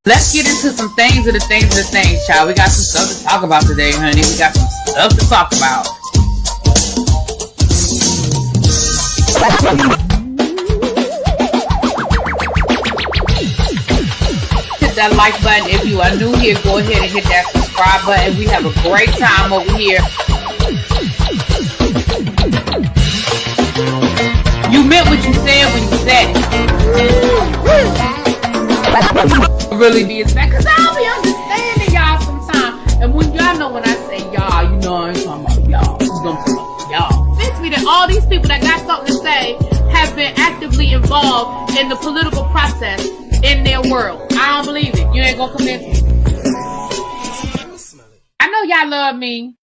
Let's get into some things, child. We got some stuff to talk about today, honey. We got some stuff to talk about. Hit that like button. If you are new here, go ahead and hit that subscribe button. We have a great time over here. You meant what you said when you said it. Really be expected, because I'll be understanding y'all sometimes. And when y'all know when I say y'all, you know I ain't talking about y'all. You know I'm talking about y'all. Convince me that all these people that got something to say have been actively involved in the political process in their world. I don't believe it. You ain't gonna convince me. I know y'all love me.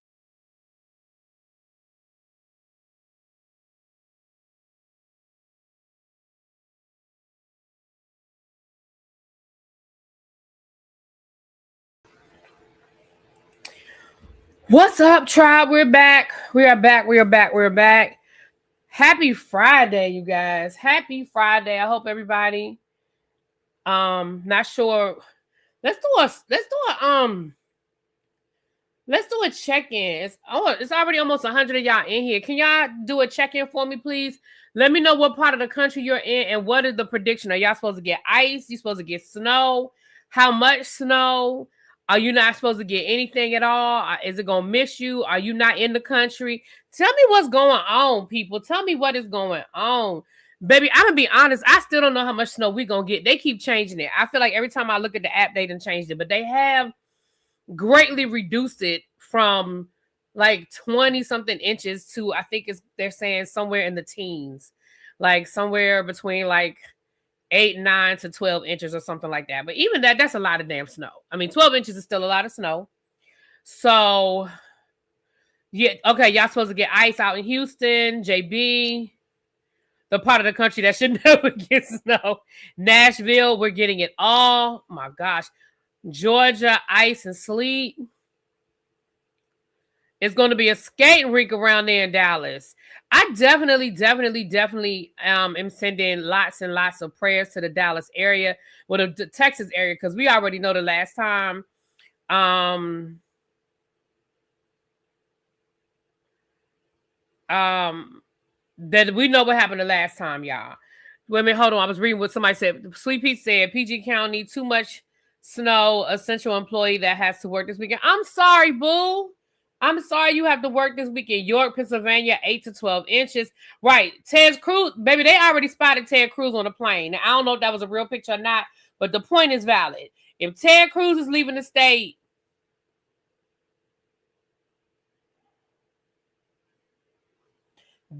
What's up, tribe? We're back. We are back. Happy Friday, you guys. Happy Friday. I hope everybody not sure. Let's do a check-in. It's already almost 100 of y'all in here. Can y'all do a check-in for me, please? Let me know what part of the country you're in and what is the prediction. Are y'all supposed to get ice? You supposed to get snow? How much snow? Are you not supposed to get anything at all? Is it going to miss you? Are you not in the country? Tell me what's going on, people. Tell me what is going on. Baby, I'm going to be honest. I still don't know how much snow we're going to get. They keep changing it. I feel like every time I look at the app, they done changed it. But they have greatly reduced it from like 20-something inches to, I think they're saying somewhere in the teens. Like somewhere between like 8, 9 to 12 inches or something like that. But even that's a lot of damn snow. I mean, 12 inches is still a lot of snow. So, yeah, okay, y'all supposed to get ice out in Houston, JB, the part of the country that should never get snow. Nashville, we're getting it all. Oh, my gosh. Georgia, ice and sleet. It's going to be a skating rink around there in Dallas. I definitely am sending lots and lots of prayers to the Dallas area, well, the Texas area, because we already know the last time that we know what happened the last time, y'all. Wait a minute, hold on. I was reading what somebody said. Sweet Pete said, PG County, too much snow, essential employee that has to work this weekend. I'm sorry, boo. I'm sorry you have to work this week in York, Pennsylvania, 8 to 12 inches. Right. Ted Cruz, baby, they already spotted Ted Cruz on the plane. Now, I don't know if that was a real picture or not, but the point is valid. If Ted Cruz is leaving the state,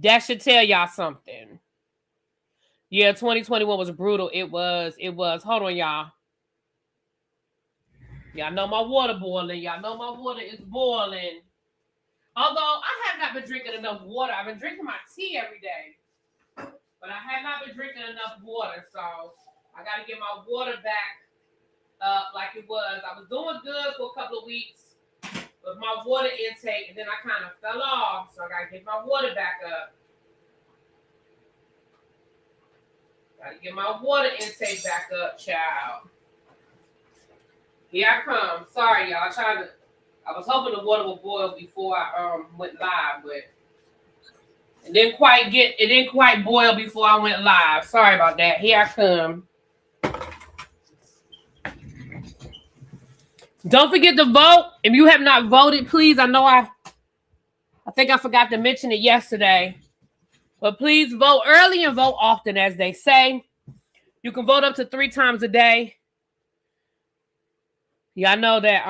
that should tell y'all something. Yeah, 2021 was brutal. It was. Hold on, y'all. Y'all know my water boiling. Y'all know my water is boiling. Although I have not been drinking enough water. I've been drinking my tea every day. But I have not been drinking enough water. So I got to get my water back up like it was. I was doing good for a couple of weeks with my water intake. And then I kind of fell off. So I got to get my water back up. Got to get my water intake back up, child. Here I come. Sorry, y'all. I was hoping the water would boil before I went live, but it didn't quite boil before I went live. Sorry about that. Here I come. Don't forget to vote. If you have not voted, please. I know I think I forgot to mention it yesterday. But please vote early and vote often, as they say. You can vote up to 3 times a day. Y'all know that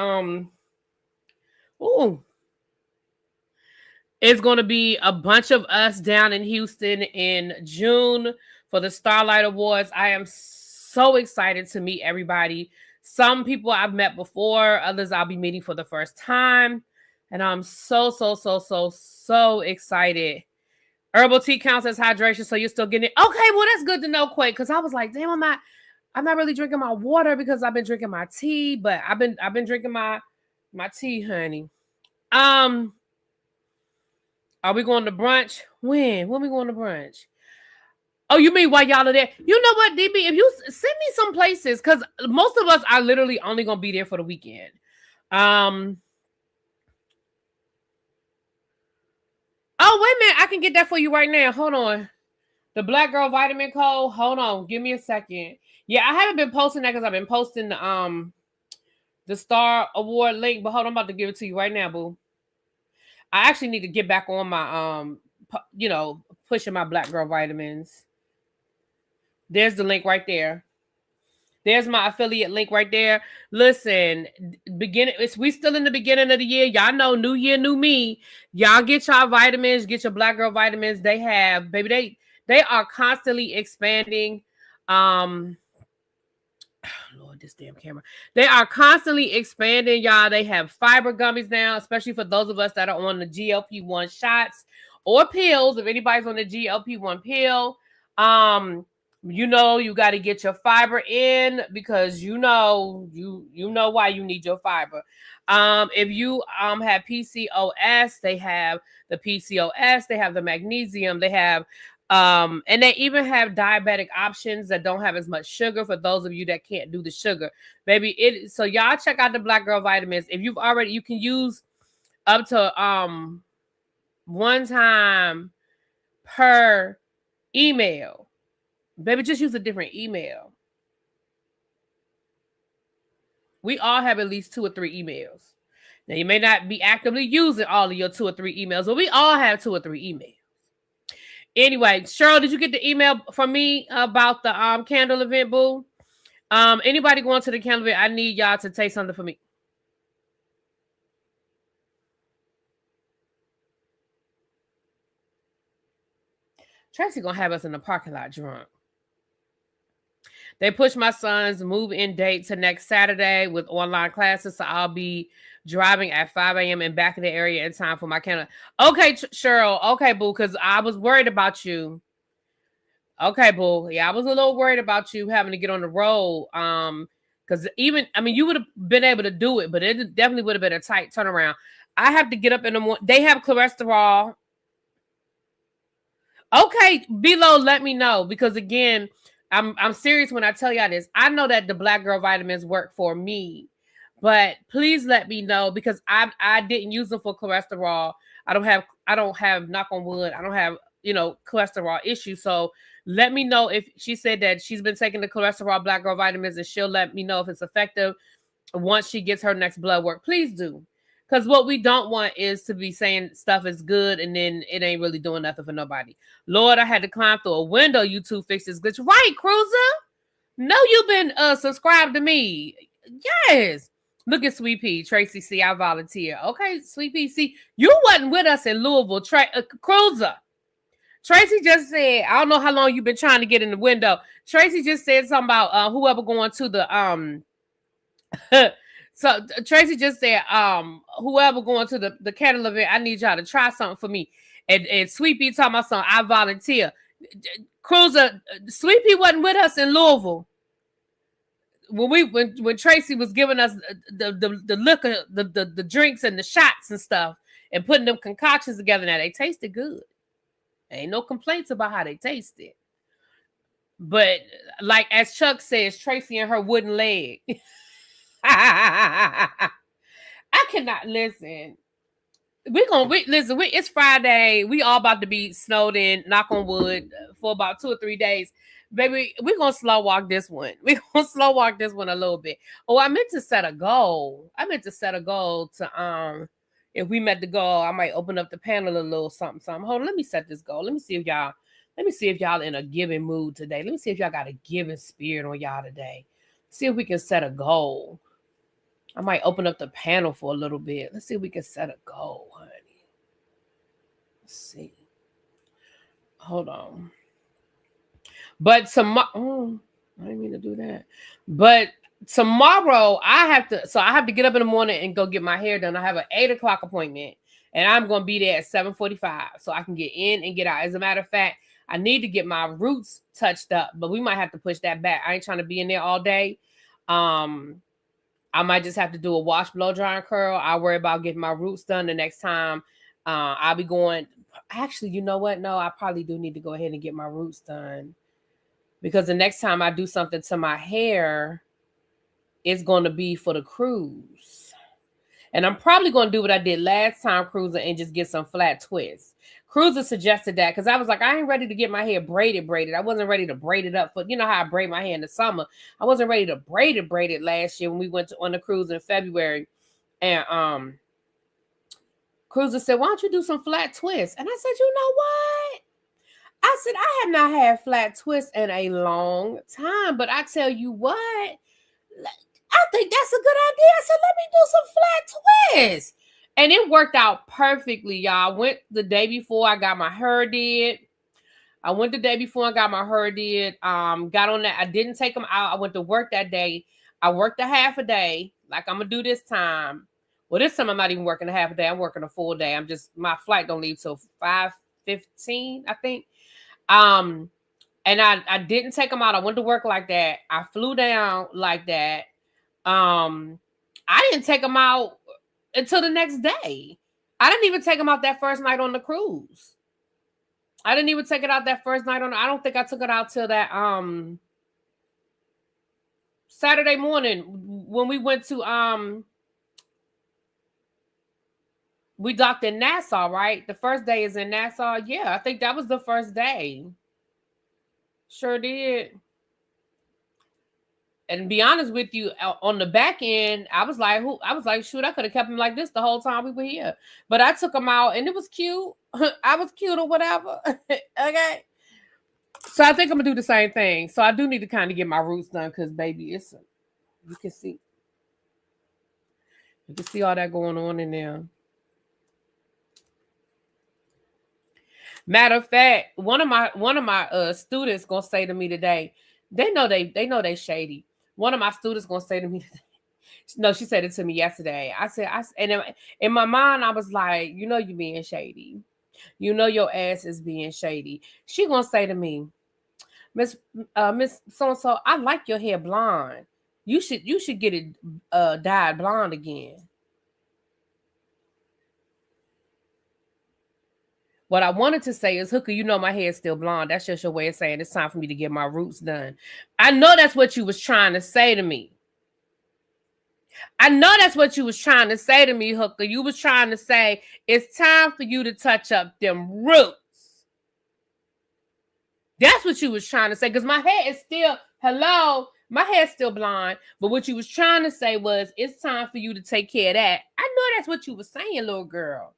it's going to be a bunch of us down in Houston in June for the Starlight Awards. I am so excited to meet everybody. Some people I've met before, others I'll be meeting for the first time. And I'm so excited. Herbal tea counts as hydration, so you're still getting it. Okay, well, that's good to know, Quake, because I was like, damn, I'm not really drinking my water because I've been drinking my tea, but I've been drinking my tea, honey. Are we going to brunch? When we going to brunch? Oh, you mean while y'all are there? You know what, DB? If you send me some places, because most of us are literally only gonna be there for the weekend. Oh, wait a minute. I can get that for you right now. Hold on. The Black Girl Vitamin Code. Hold on. Give me a second. Yeah, I haven't been posting that because I've been posting the Star Award link, but hold on, I'm about to give it to you right now, boo. I actually need to get back on my pushing my Black Girl Vitamins. There's the link right there. There's my affiliate link right there. Listen, we still in the beginning of the year. Y'all know, new year, new me. Y'all get y'all vitamins, get your Black Girl Vitamins. They have, baby, they are constantly expanding. Lord, this damn camera. They are constantly expanding, y'all. They have fiber gummies now, especially for those of us that are on the GLP-1 shots or pills. If anybody's on the GLP-1 pill, you got to get your fiber in because you know why you need your fiber. If you have PCOS, they have the PCOS, they have the magnesium, they have and they even have diabetic options that don't have as much sugar for those of you that can't do the sugar. Baby, so y'all check out the Black Girl Vitamins. If you've already, you can use up to one time per email. Baby, just use a different email. We all have at least 2 or 3 emails. Now, you may not be actively using all of your 2 or 3 emails, but we all have 2 or 3 emails. Anyway, Cheryl, did you get the email from me about the candle event, boo? Anybody going to the candle event, I need y'all to take something for me. Tracy gonna have us in the parking lot drunk. They pushed my son's move-in date to next Saturday with online classes, so I'll be driving at 5 a.m. and back in the area in time for my candle. Okay, Cheryl. Okay, boo, because I was worried about you. Okay, boo. Yeah, I was a little worried about you having to get on the road. Because you would have been able to do it, but it definitely would have been a tight turnaround. I have to get up in the morning. They have cholesterol. Okay, below, let me know because again, I'm serious when I tell y'all this. I know that the Black Girl Vitamins work for me, but please let me know because I didn't use them for cholesterol. I don't have knock on wood. I don't have cholesterol issues. So let me know if she said that she's been taking the cholesterol Black Girl Vitamins and she'll let me know if it's effective once she gets her next blood work. Please do. Because what we don't want is to be saying stuff is good and then it ain't really doing nothing for nobody. Lord, I had to climb through a window. YouTube fixed this glitch. Right, Cruiser? No, you've been subscribed to me. Yes. Look at Sweet Pea. Tracy, see, I volunteer. Okay, Sweet Pea. See, you wasn't with us in Louisville. Cruiser. Tracy just said, I don't know how long you've been trying to get in the window. Tracy just said something about whoever going to the So Tracy just said, whoever going to the candle event, I need y'all to try something for me. And Sweet Pea talking about something, I volunteer. Cruiser, Sweet Pea wasn't with us in Louisville. When Tracy was giving us the liquor, the drinks and the shots and stuff, and putting them concoctions together. Now they tasted good. Ain't no complaints about how they tasted. But like as Chuck says, Tracy and her wooden leg. I cannot listen. It's Friday. We all about to be snowed in, knock on wood, for about 2 or 3 days. Baby, we're gonna slow walk this one. We're gonna slow walk this one a little bit. Oh, I meant to set a goal. To if we met the goal, I might open up the panel a little something. Hold on, let me set this goal. Let me see if y'all in a giving mood today. Let me see if y'all got a giving spirit on y'all today. See if we can set a goal. I might open up the panel for a little bit. Let's see if we can set a goal, honey. Let's see. Hold on. But tomorrow, I didn't mean to do that. But tomorrow, I have to get up in the morning and go get my hair done. I have an 8:00 appointment, and I'm going to be there at 7:45 so I can get in and get out. As a matter of fact, I need to get my roots touched up, but we might have to push that back. I ain't trying to be in there all day. I might just have to do a wash, blow, dry, and curl. I'll worry about getting my roots done the next time. I'll be going actually, you know what? No, I probably do need to go ahead and get my roots done, because the next time I do something to my hair, it's going to be for the cruise. And I'm probably going to do what I did last time cruising and just get some flat twists. Cruiser suggested that because I was like, I ain't ready to get my hair braided. I wasn't ready to braid it up. But you know how I braid my hair in the summer. I wasn't ready to braid it last year when we went on the cruise in February. And Cruiser said, why don't you do some flat twists? And I said, you know what? I said, I have not had flat twists in a long time. But I tell you what, I think that's a good idea. I said, let me do some flat twists. And it worked out perfectly, y'all. I went the day before I got my hair did. Got on that. I didn't take them out. I went to work that day. I worked a half a day, like I'm going to do this time. Well, this time I'm not even working a half a day. I'm working a full day. My flight don't leave till 5:15, I think. And I didn't take them out. I went to work like that. I flew down like that. I didn't take them out until the next day. I didn't even take them out that first night on the cruise. I didn't even take it out that first night I don't think I took it out till that Saturday morning when we went to we docked in Nassau, right? The first day is in Nassau. Yeah, I think that was the first day. Sure did. And to be honest with you, on the back end, I was like, shoot, I could have kept him like this the whole time we were here. But I took him out and it was cute. I was cute or whatever. Okay. So I think I'm gonna do the same thing. So I do need to kind of get my roots done because baby, you can see all that going on in there. Matter of fact, one of my students gonna say to me today, they know they shady. One of my students gonna say to me today, no, she said it to me yesterday. And in my mind, I was like, you know, you being shady. You know your ass is being shady. She gonna say to me, Miss so-and-so, I like your hair blonde. You should get it dyed blonde again. What I wanted to say is, Hooker, you know my hair is still blonde. That's just your way of saying it's time for me to get my roots done. I know that's what you was trying to say to me. Hooker. You was trying to say it's time for you to touch up them roots. That's what you was trying to say, because my hair is still, my hair's still blonde. But what you was trying to say was it's time for you to take care of that. I know that's what you was saying, little girl.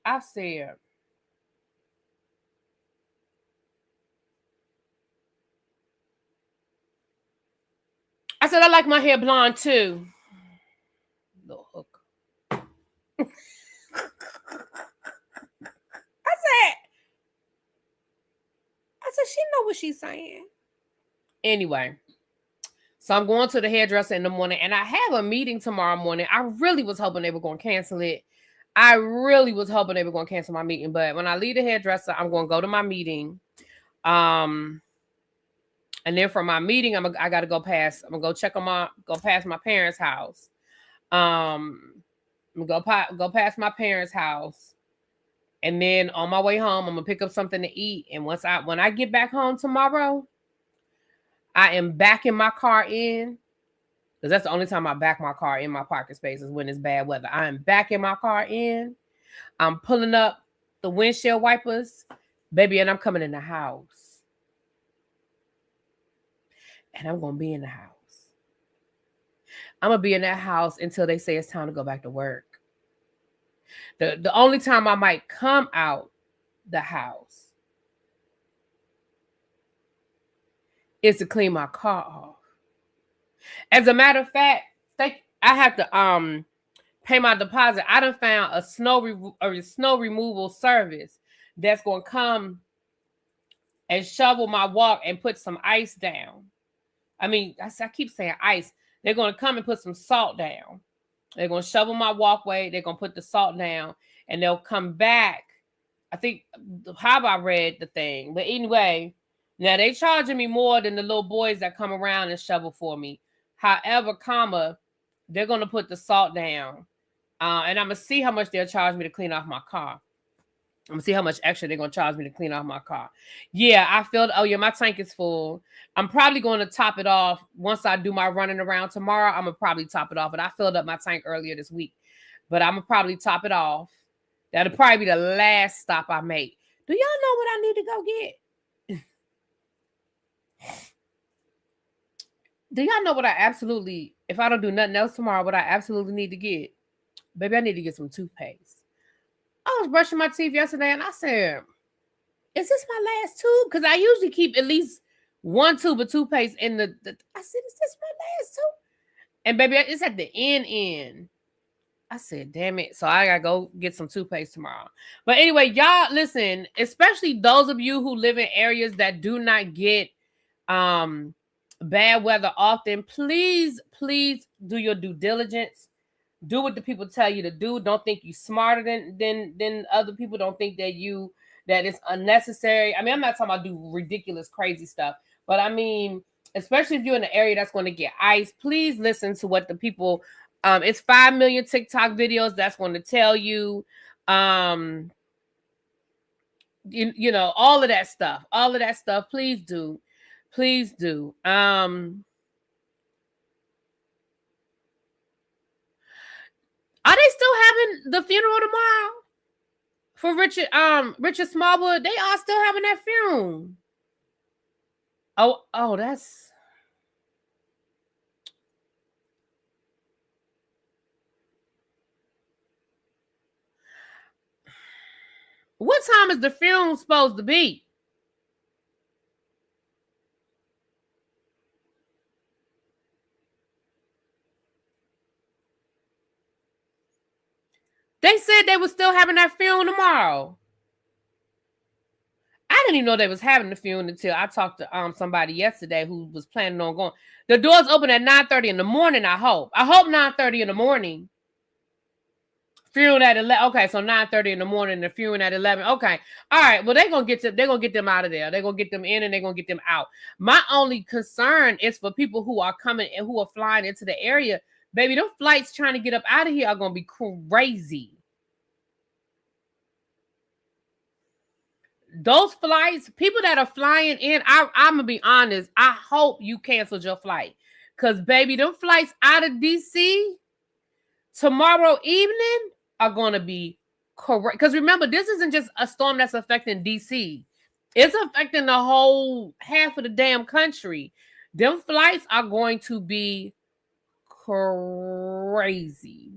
I said, I like my hair blonde too. Little hook. I said, she know what she's saying. Anyway, so I'm going to the hairdresser in the morning, and I have a meeting tomorrow morning. I really was hoping they were going to cancel it. I really was hoping they were going to cancel my meeting, but when I leave the hairdresser, I'm going to go to my meeting. And then from my meeting, I got to go past. I'm gonna go past my parents' house. I'm gonna go past my parents' house, and then on my way home, I'm gonna pick up something to eat. And when I get back home tomorrow, I am backing my car in, because that's the only time I back my car in my parking space is when it's bad weather. I am backing my car in. I'm pulling up the windshield wipers, baby, and I'm coming in the house. And I'm going to be in the house. I'm going to be in that house until they say it's time to go back to work. The only time I might come out the house is to clean my car off. As a matter of fact, I have to pay my deposit. I done found a snow removal service that's going to come and shovel my walk and put some ice down. I mean, I keep saying ice. They're going to come and put some salt down. They're going to shovel my walkway. They're going to put the salt down, and they'll come back. I think, how I read the thing. But anyway, now they charging me more than the little boys that come around and shovel for me. However, they're going to put the salt down. And I'm going to see how much they'll charge me to clean off my car. I'm gonna see how much extra they're gonna charge me to clean off my car. Yeah, I filled. Oh yeah, my tank is full. I'm probably going to top it off once I do my running around tomorrow. I'm gonna probably top it off, but I filled up my tank earlier this week. But I'm gonna probably top it off. That'll probably be the last stop I make. Do y'all know what I need to go get? Do y'all know what I absolutely, if I don't do nothing else tomorrow, what I absolutely need to get? Baby, I need to get some toothpaste. I was brushing my teeth yesterday and I said, is this my last tube? Because I usually keep at least one tube of toothpaste in the I said, is this my last tube? And baby, it's at the end. I said, damn it. So I gotta go get some toothpaste tomorrow. But anyway, y'all listen, especially those of you who live in areas that do not get bad weather often, please do your due diligence. Do what the people tell you to do. Don't think you smarter than other people. Don't think that it's unnecessary. I mean, I'm not talking about do ridiculous, crazy stuff, but I mean, especially if you're in an area that's going to get ice, please listen to what the people. It's 5 million TikTok videos that's going to tell you, you know, all of that stuff. Please do. Are they still having the funeral tomorrow for Richard Smallwood? They are still having that funeral. Oh, that's. What time is the funeral supposed to be? They said they were still having that funeral tomorrow. I didn't even know they was having the funeral until I talked to somebody yesterday who was planning on going. The doors open at 9:30 in the morning. I hope 9:30 in the morning. Funeral at 11. Okay, so 9:30 in the morning. The funeral at 11. Okay, all right. Well, they're gonna get them out of there. They're gonna get them in and they're gonna get them out. My only concern is for people who are coming and who are flying into the area. Baby, them flights trying to get up out of here are gonna be crazy. Those flights, people that are flying in, I'm gonna be honest. I hope you canceled your flight, cause baby, them flights out of DC tomorrow evening are gonna be correct. Cause remember, this isn't just a storm that's affecting DC; it's affecting the whole half of the damn country. Them flights are going to be crazy.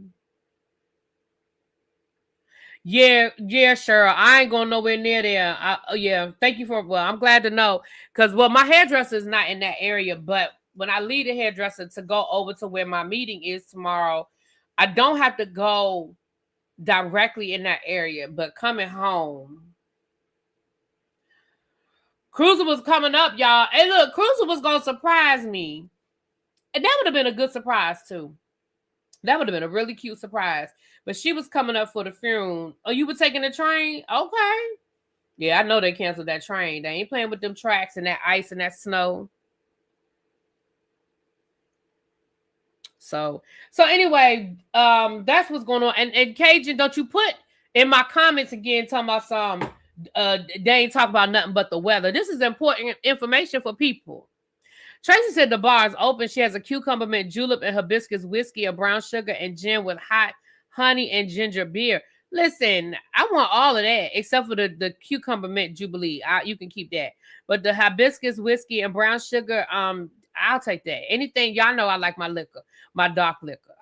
Yeah, sure. I ain't going nowhere near there. Yeah, thank you for. Well, I'm glad to know because my hairdresser is not in that area. But when I leave the hairdresser to go over to where my meeting is tomorrow, I don't have to go directly in that area. But coming home, Cruiser was coming up, y'all. Hey, look, Cruiser was gonna surprise me, and that would have been a good surprise too. That would have been a really cute surprise. But she was coming up for the funeral. Oh, you were taking the train? Okay. Yeah, I know they canceled that train. They ain't playing with them tracks and that ice and that snow. So anyway, that's what's going on. And Cajun, don't you put in my comments again talking about some they ain't talking about nothing but the weather. This is important information for people. Tracy said the bar is open. She has a cucumber mint julep and hibiscus whiskey, a brown sugar and gin with hot honey and ginger beer. Listen, I want all of that except for the cucumber mint jubilee. You can keep that. But the hibiscus whiskey and brown sugar, I'll take that. Anything, y'all know I like my liquor, my dark liquor.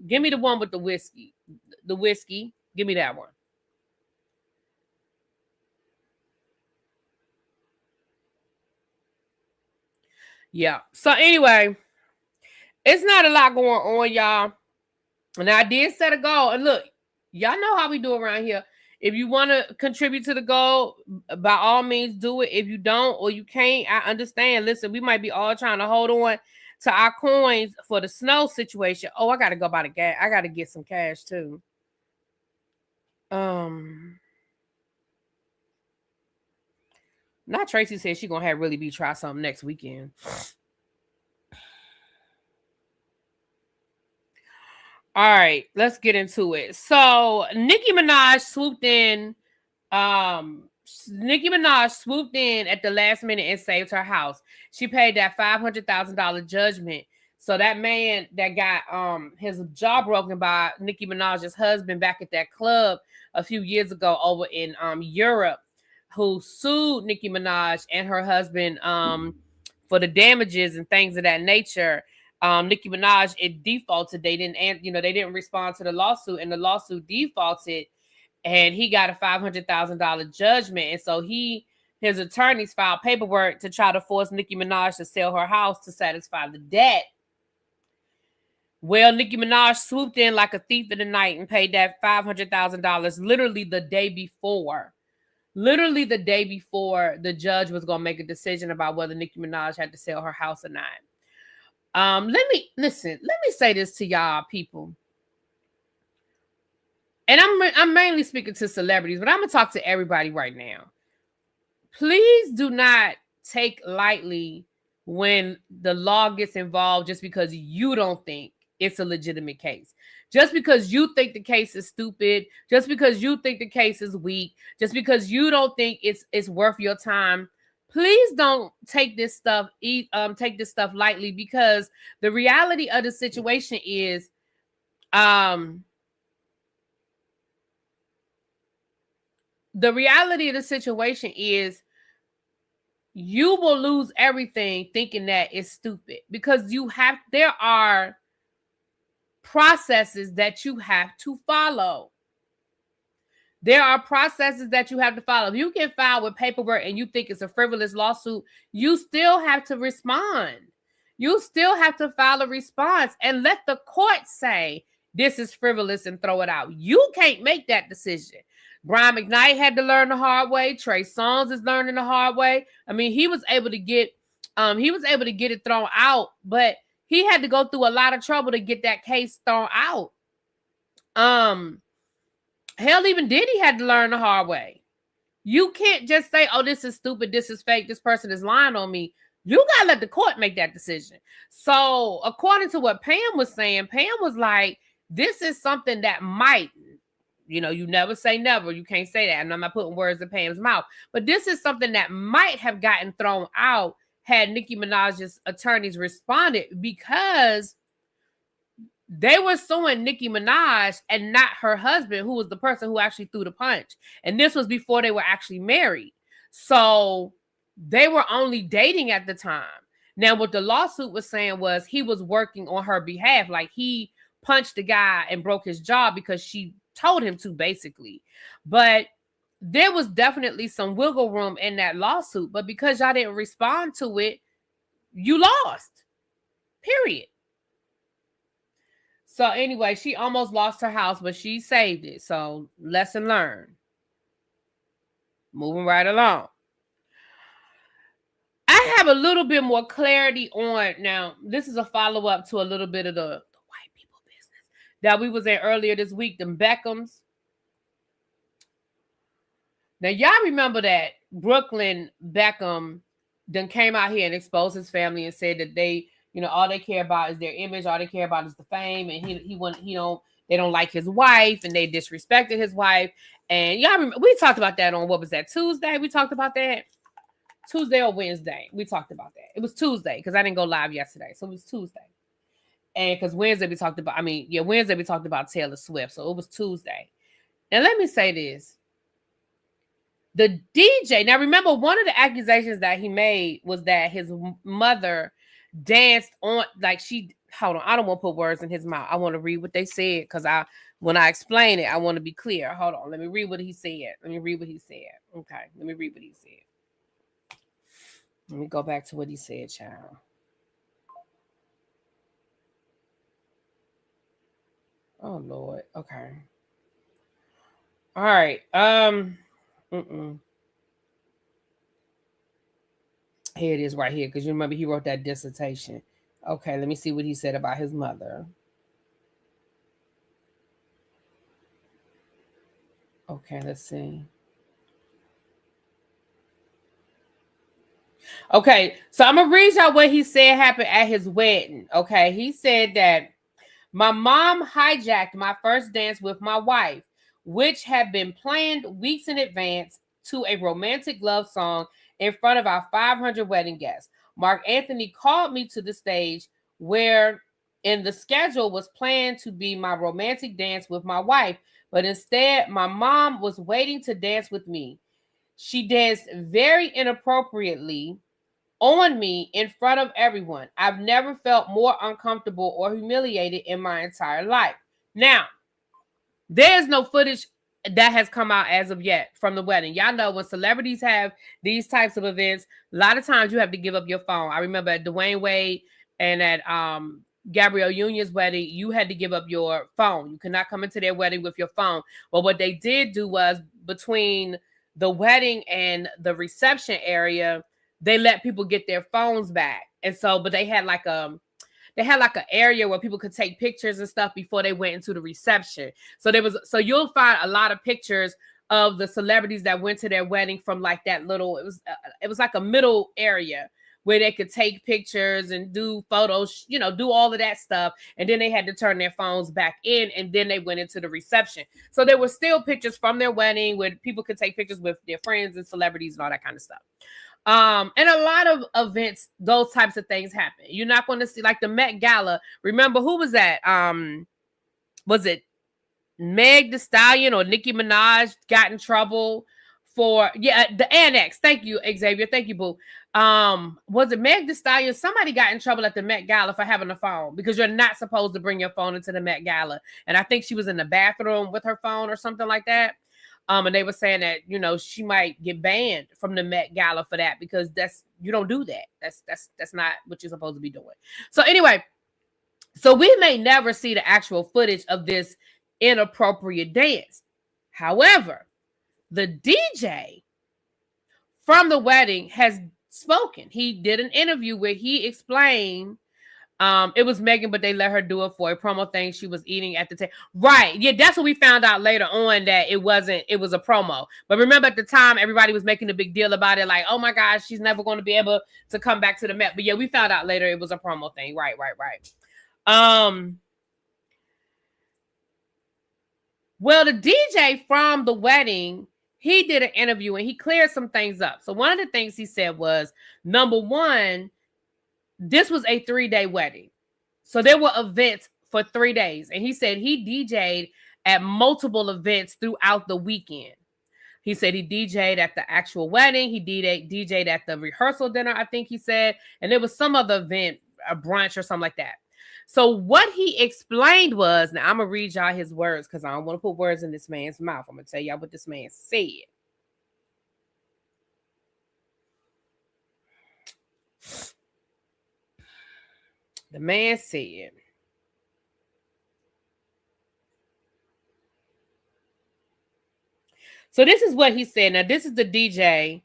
Give me the one with the whiskey. The whiskey, give me that one. Yeah. So anyway, it's not a lot going on, y'all. And I did set a goal. And look, y'all know how we do around here. If you want to contribute to the goal, by all means do it. If you don't or you can't, I understand. Listen, we might be all trying to hold on to our coins for the snow situation. Oh, I got to go buy the gas. I got to get some cash too. Not Tracy said she's going to have Really Be try something next weekend. All right, let's get into it. So Nicki Minaj swooped in Nicki Minaj swooped in at the last minute and saved her house. She paid that $500,000 judgment. So that man that got his jaw broken by Nicki Minaj's husband back at that club a few years ago over in Europe, who sued Nicki Minaj and her husband for the damages and things of that nature. Nicki Minaj, it defaulted. They didn't respond to the lawsuit, and the lawsuit defaulted. And he got a $500,000 judgment. And so his attorneys filed paperwork to try to force Nicki Minaj to sell her house to satisfy the debt. Well, Nicki Minaj swooped in like a thief in the night and paid that $500,000 literally the day before. Literally the day before the judge was going to make a decision about whether Nicki Minaj had to sell her house or not. Let me say this to y'all people. And I'm mainly speaking to celebrities, but I'm going to talk to everybody right now. Please do not take lightly when the law gets involved just because you don't think it's a legitimate case. Just because you think the case is stupid, just because you think the case is weak, just because you don't think it's worth your time, please don't take this stuff lightly, because the reality of the situation is you will lose everything thinking that it's stupid, because there are processes that you have to follow. There are processes that you have to follow. If you get filed with paperwork and you think it's a frivolous lawsuit, you still have to respond. You still have to file a response and let the court say this is frivolous and throw it out. You can't make that decision. Brian McKnight had to learn the hard way. Trey Songz is learning the hard way. I mean, he was able to get it thrown out, but he had to go through a lot of trouble to get that case thrown out. Hell, even Diddy had to learn the hard way. You can't just say, oh, this is stupid, this is fake, this person is lying on me. You got to let the court make that decision. So according to what Pam was saying, Pam was like, this is something that might, you never say never. You can't say that. And I'm not putting words in Pam's mouth. But this is something that might have gotten thrown out had Nicki Minaj's attorneys responded, because they were suing Nicki Minaj and not her husband, who was the person who actually threw the punch. And this was before they were actually married. So they were only dating at the time. Now, what the lawsuit was saying was he was working on her behalf. Like, he punched the guy and broke his jaw because she told him to, basically. But there was definitely some wiggle room in that lawsuit. But because y'all didn't respond to it, you lost. Period. So anyway, she almost lost her house, but she saved it. So lesson learned. Moving right along. I have a little bit more clarity on, now, this is a follow-up to a little bit of the white people business that we was in earlier this week, them Beckhams. Now, y'all remember that Brooklyn Beckham then came out here and exposed his family and said that they, all they care about is their image, all they care about is the fame, and they don't like his wife, and they disrespected his wife. And y'all remember, we talked about that on, what was that, Tuesday? We talked about that. Tuesday or Wednesday, we talked about that. It was Tuesday because I didn't go live yesterday, so it was Tuesday. And because Wednesday we talked about Taylor Swift, so it was Tuesday. Now let me say this: the DJ. Now remember, one of the accusations that he made was that his mother danced on, like, she. Hold on, I don't want to put words in his mouth. I want to read what they said, because when I explain it, I want to be clear. Hold on, let me read what he said. Okay, let me read what he said. Let me go back to what he said, child. Oh, Lord. Okay. All right. Here it is right here, because you remember he wrote that dissertation. Okay, let me see what he said about his mother. Okay, let's see. Okay, so I'm going to read y'all what he said happened at his wedding. Okay, he said that my mom hijacked my first dance with my wife. which had been planned weeks in advance, to a romantic love song in front of our 500 wedding guests. Mark Anthony called me to the stage where in the schedule was planned to be my romantic dance with my wife, but instead my mom was waiting to dance with me. She danced very inappropriately on me in front of everyone. I've never felt more uncomfortable or humiliated in my entire life. Now, there's no footage that has come out as of yet from the wedding. Y'all know when celebrities have these types of events, a lot of times you have to give up your phone. I remember at Dwayne Wade and at Gabrielle Union's wedding, you had to give up your phone. You could not come into their wedding with your phone. But what they did do was between the wedding and the reception area, they let people get their phones back. And so, but they had like an area where people could take pictures and stuff before they went into the reception. So you'll find a lot of pictures of the celebrities that went to their wedding from like that little, it was like a middle area where they could take pictures and do photos, do all of that stuff. And then they had to turn their phones back in, and then they went into the reception. So there were still pictures from their wedding where people could take pictures with their friends and celebrities and all that kind of stuff. And a lot of events, those types of things happen. You're not going to see like the Met Gala. Remember, who was that? Was it Meg Thee Stallion or Nicki Minaj got in trouble for the annex? Thank you, Xavier. Thank you, boo. Was it Meg Thee Stallion? Somebody got in trouble at the Met Gala for having a phone, because you're not supposed to bring your phone into the Met Gala. And I think she was in the bathroom with her phone or something like that. And they were saying that, she might get banned from the Met Gala for that, because you don't do that. That's not what you're supposed to be doing. So anyway, so we may never see the actual footage of this inappropriate dance. However, the DJ from the wedding has spoken. He did an interview where he explained it was Megan, but they let her do it for a promo thing. She was eating at the table. Right. Yeah, that's what we found out later on, that it was a promo. But remember at the time, everybody was making a big deal about it. Like, oh my gosh, she's never going to be able to come back to the Met. But yeah, we found out later it was a promo thing. Right. Well, the DJ from the wedding, he did an interview and he cleared some things up. So one of the things he said was, number one, this was a 3-day wedding. So there were events for 3 days. And he said he DJ'd at multiple events throughout the weekend. He said he DJ'd at the actual wedding. He DJ'd at the rehearsal dinner, I think he said. And there was some other event, a brunch or something like that. So what he explained was, now I'm going to read y'all his words because I don't want to put words in this man's mouth. I'm going to tell y'all what this man said. The man said, so this is what he said. Now, this is the DJ.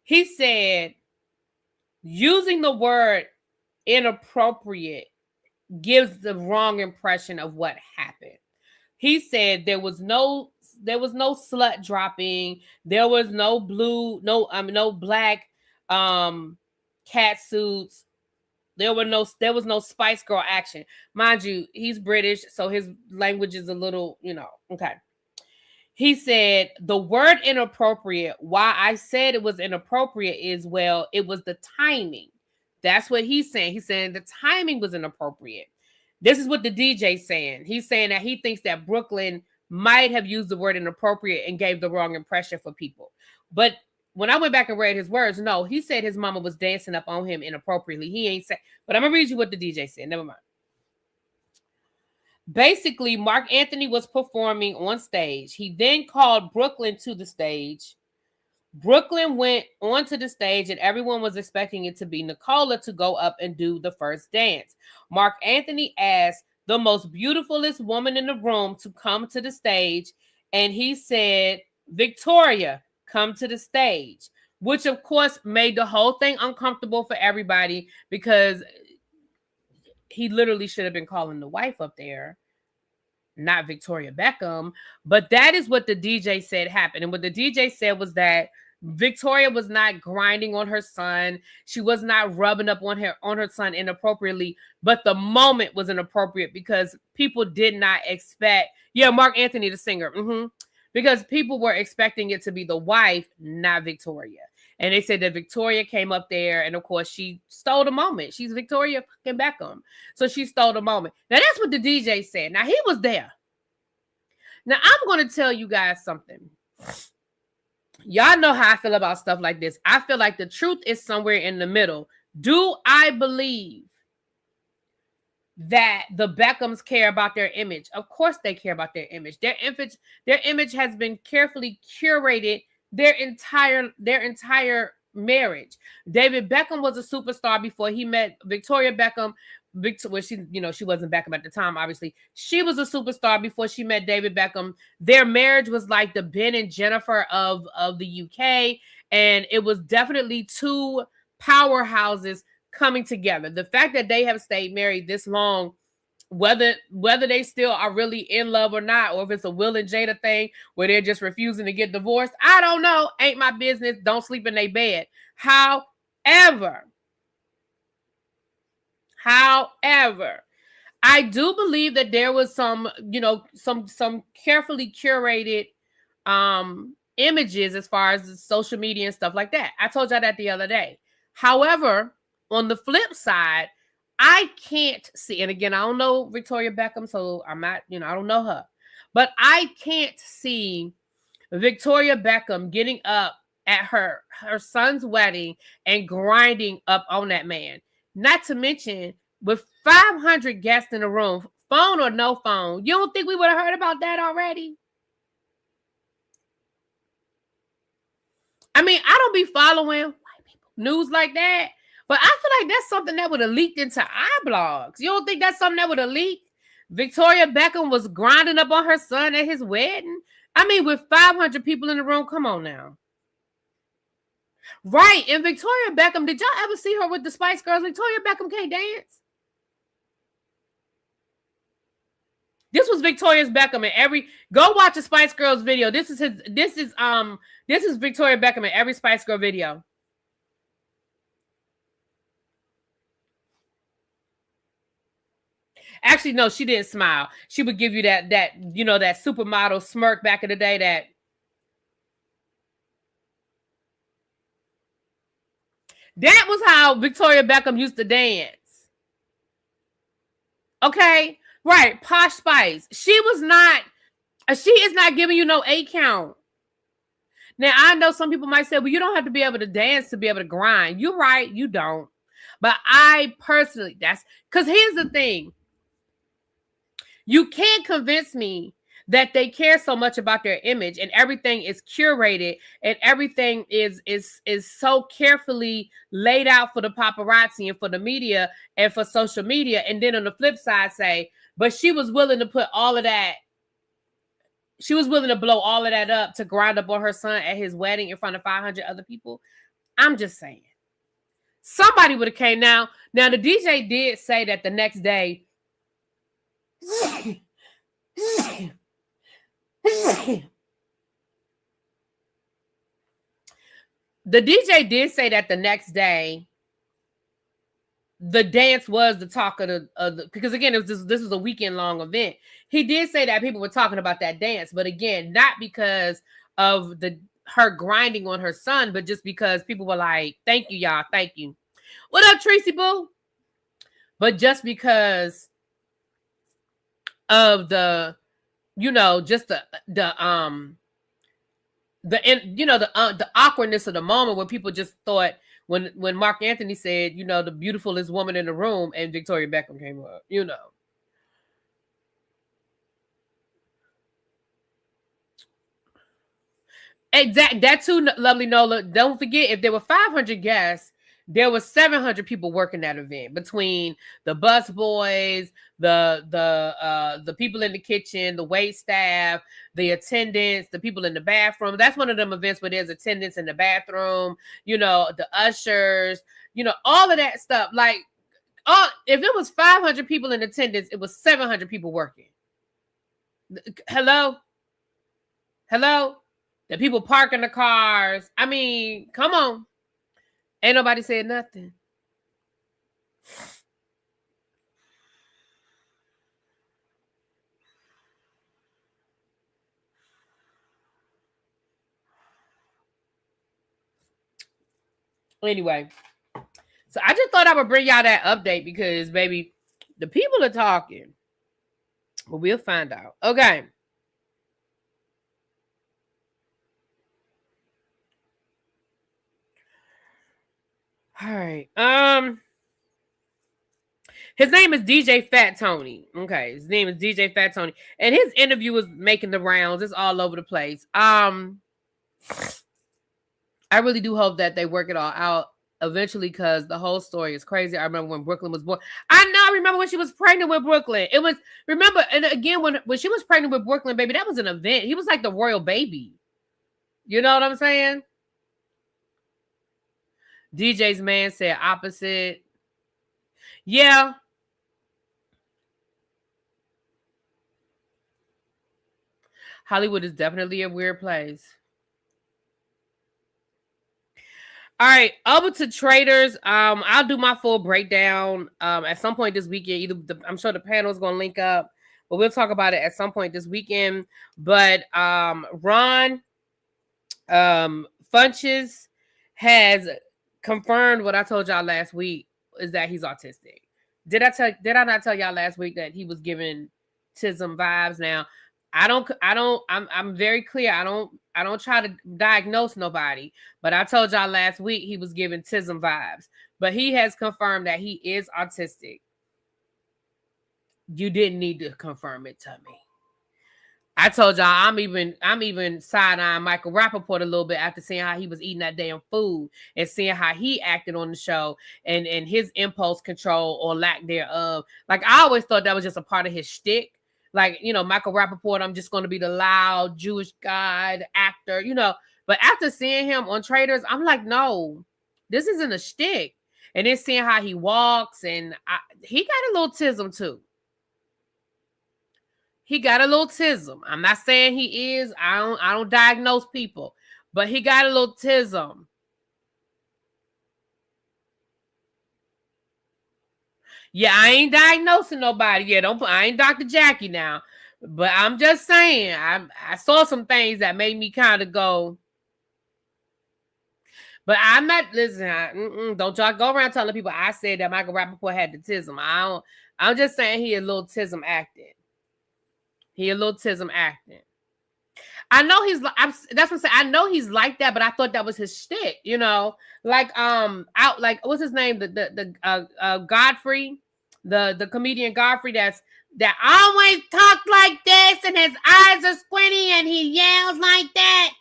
He said, using the word inappropriate gives the wrong impression of what happened. He said there was no slut dropping. There was no black cat suits. There was no Spice Girl action. Mind you, he's British, so his language is a little, okay. He said the word inappropriate, why I said it was inappropriate is, well, it was the timing. That's what he's saying. He's saying the timing was inappropriate. This is what the DJ's saying. He's saying that he thinks that Brooklyn might have used the word inappropriate and gave the wrong impression for people. But when I went back and read his words, no, he said his mama was dancing up on him inappropriately. He ain't say, but I'm going to read you what the DJ said. Never mind. Basically, Mark Anthony was performing on stage. He then called Brooklyn to the stage. Brooklyn went onto the stage and everyone was expecting it to be Nicola to go up and do the first dance. Mark Anthony asked the most beautifulest woman in the room to come to the stage. And he said, Victoria, come to the stage, which of course made the whole thing uncomfortable for everybody, because he literally should have been calling the wife up there, not Victoria Beckham. But that is what the DJ said happened. And what the DJ said was that Victoria was not grinding on her son. She was not rubbing up on her son inappropriately, but the moment was inappropriate because people did not expect. Yeah, Mark Anthony, the singer. Because people were expecting it to be the wife, not Victoria. And they said that Victoria came up there, and of course, she stole the moment. She's Victoria fucking Beckham. So she stole the moment. Now, that's what the DJ said. Now, he was there. Now, I'm going to tell you guys something. Y'all know how I feel about stuff like this. I feel like the truth is somewhere in the middle. Do I believe that the Beckhams care about their image? Of course they care about their image. Their image has been carefully curated their entire marriage. David Beckham was a superstar before he met Victoria Beckham. Well, she wasn't Beckham at the time, obviously. She was a superstar before she met David Beckham. Their marriage was like the Ben and Jennifer of the UK, and it was definitely two powerhouses coming together. The fact that they have stayed married this long, whether they still are really in love or not, or if it's a Will and Jada thing where they're just refusing to get divorced, I don't know. Ain't my business. Don't sleep in their bed. However, I do believe that there was some carefully curated images as far as social media and stuff like that. I told y'all that the other day. However, on the flip side, I can't see, and again, I don't know Victoria Beckham, so I'm not, I don't know her, but I can't see Victoria Beckham getting up at her son's wedding and grinding up on that man. Not to mention, with 500 guests in the room, phone or no phone, you don't think we would have heard about that already? I mean, I don't be following white people news like that, but I feel like that's something that would have leaked into our blogs. You don't think that's something that would have leaked? Victoria Beckham was grinding up on her son at his wedding. I mean, with 500 people in the room, come on now. Right, and Victoria Beckham, did y'all ever see her with the Spice Girls? Victoria Beckham can't dance. This was Victoria Beckham and go watch a Spice Girls video. This is Victoria Beckham in every Spice Girl video. Actually, no, she didn't smile. She would give you that supermodel smirk back in the day. That was how Victoria Beckham used to dance. Okay, right. Posh Spice. She is not giving you no 8 count. Now, I know some people might say, well, you don't have to be able to dance to be able to grind. You're right, you don't. But I personally, because here's the thing. You can't convince me that they care so much about their image and everything is curated and everything is so carefully laid out for the paparazzi and for the media and for social media. And then on the flip side say, but she was willing to put all of that. She was willing to blow all of that up to grind up on her son at his wedding in front of 500 other people. I'm just saying. Somebody would have came now. Now, the DJ did say that the next day, the DJ did say that the next day, the dance was the talk of the because again, this was a weekend long event. He did say that people were talking about that dance, but again, not because of her grinding on her son, but just because people were like, "Thank you, y'all, thank you." What up, Tracy Boo? But just because of the awkwardness of the moment when people just thought when Mark Anthony said, the beautifulest woman in the room and Victoria Beckham came up, Exactly. That too, lovely Nola. Don't forget, if there were 500 guests, there were 700 people working that event between the bus boys, the people in the kitchen, the wait staff, the attendants, the people in the bathroom. That's one of them events where there's attendants in the bathroom, the ushers, all of that stuff. Like, if it was 500 people in attendance, it was 700 people working. Hello? The people parking the cars. I mean, come on. Ain't nobody said nothing. Anyway, so I just thought I would bring y'all that update because, baby, the people are talking. But we'll find out. Okay. All right. His name is DJ Fat Tony. Okay, his name is DJ Fat Tony, and his interview was making the rounds. It's all over the place. I really do hope that they work it all out eventually, because the whole story is crazy. I remember when Brooklyn was born. I remember when she was pregnant with Brooklyn. It was, remember, and again, when she was pregnant with Brooklyn, baby, that was an event. He was like the royal baby. You know what I'm saying? DJ's man said opposite. Yeah. Hollywood is definitely a weird place. All right, over to traders. I'll do my full breakdown at some point this weekend. I'm sure the panel is gonna link up, but we'll talk about it at some point this weekend. But Ron Funches has confirmed what I told y'all last week, is that he's autistic. Did I not tell y'all last week that he was giving tism vibes? Now, I'm very clear. I don't try to diagnose nobody, but I told y'all last week he was giving tism vibes. But he has confirmed that he is autistic. You didn't need to confirm it to me. I told y'all I'm even side-eyeing Michael Rappaport a little bit after seeing how he was eating that damn food and seeing how he acted on the show and his impulse control or lack thereof. Like, I always thought that was just a part of his shtick. Like, you know, Michael Rappaport, I'm just going to be the loud Jewish guy, the actor, you know. But after seeing him on Traders, I'm like, no, this isn't a shtick. And then seeing how he walks, and he got a little tism too. He got a little tism. I'm not saying he is. I don't diagnose people, but he got a little tism. Yeah, I ain't diagnosing nobody yet. I ain't Dr. Jackie now, but I'm just saying I saw some things that made me kind of go. But I'm not, listen. Don't y'all go around telling people I said that Michael Rappaport had the tism. I'm just saying he a little tism acting. He a little tism acting. I know he's like, that's what I'm saying. I know he's like that, but I thought that was his shtick, you know. Like out, like, what's his name? The Godfrey, the comedian Godfrey that always talks like this and his eyes are squinty and he yells like that.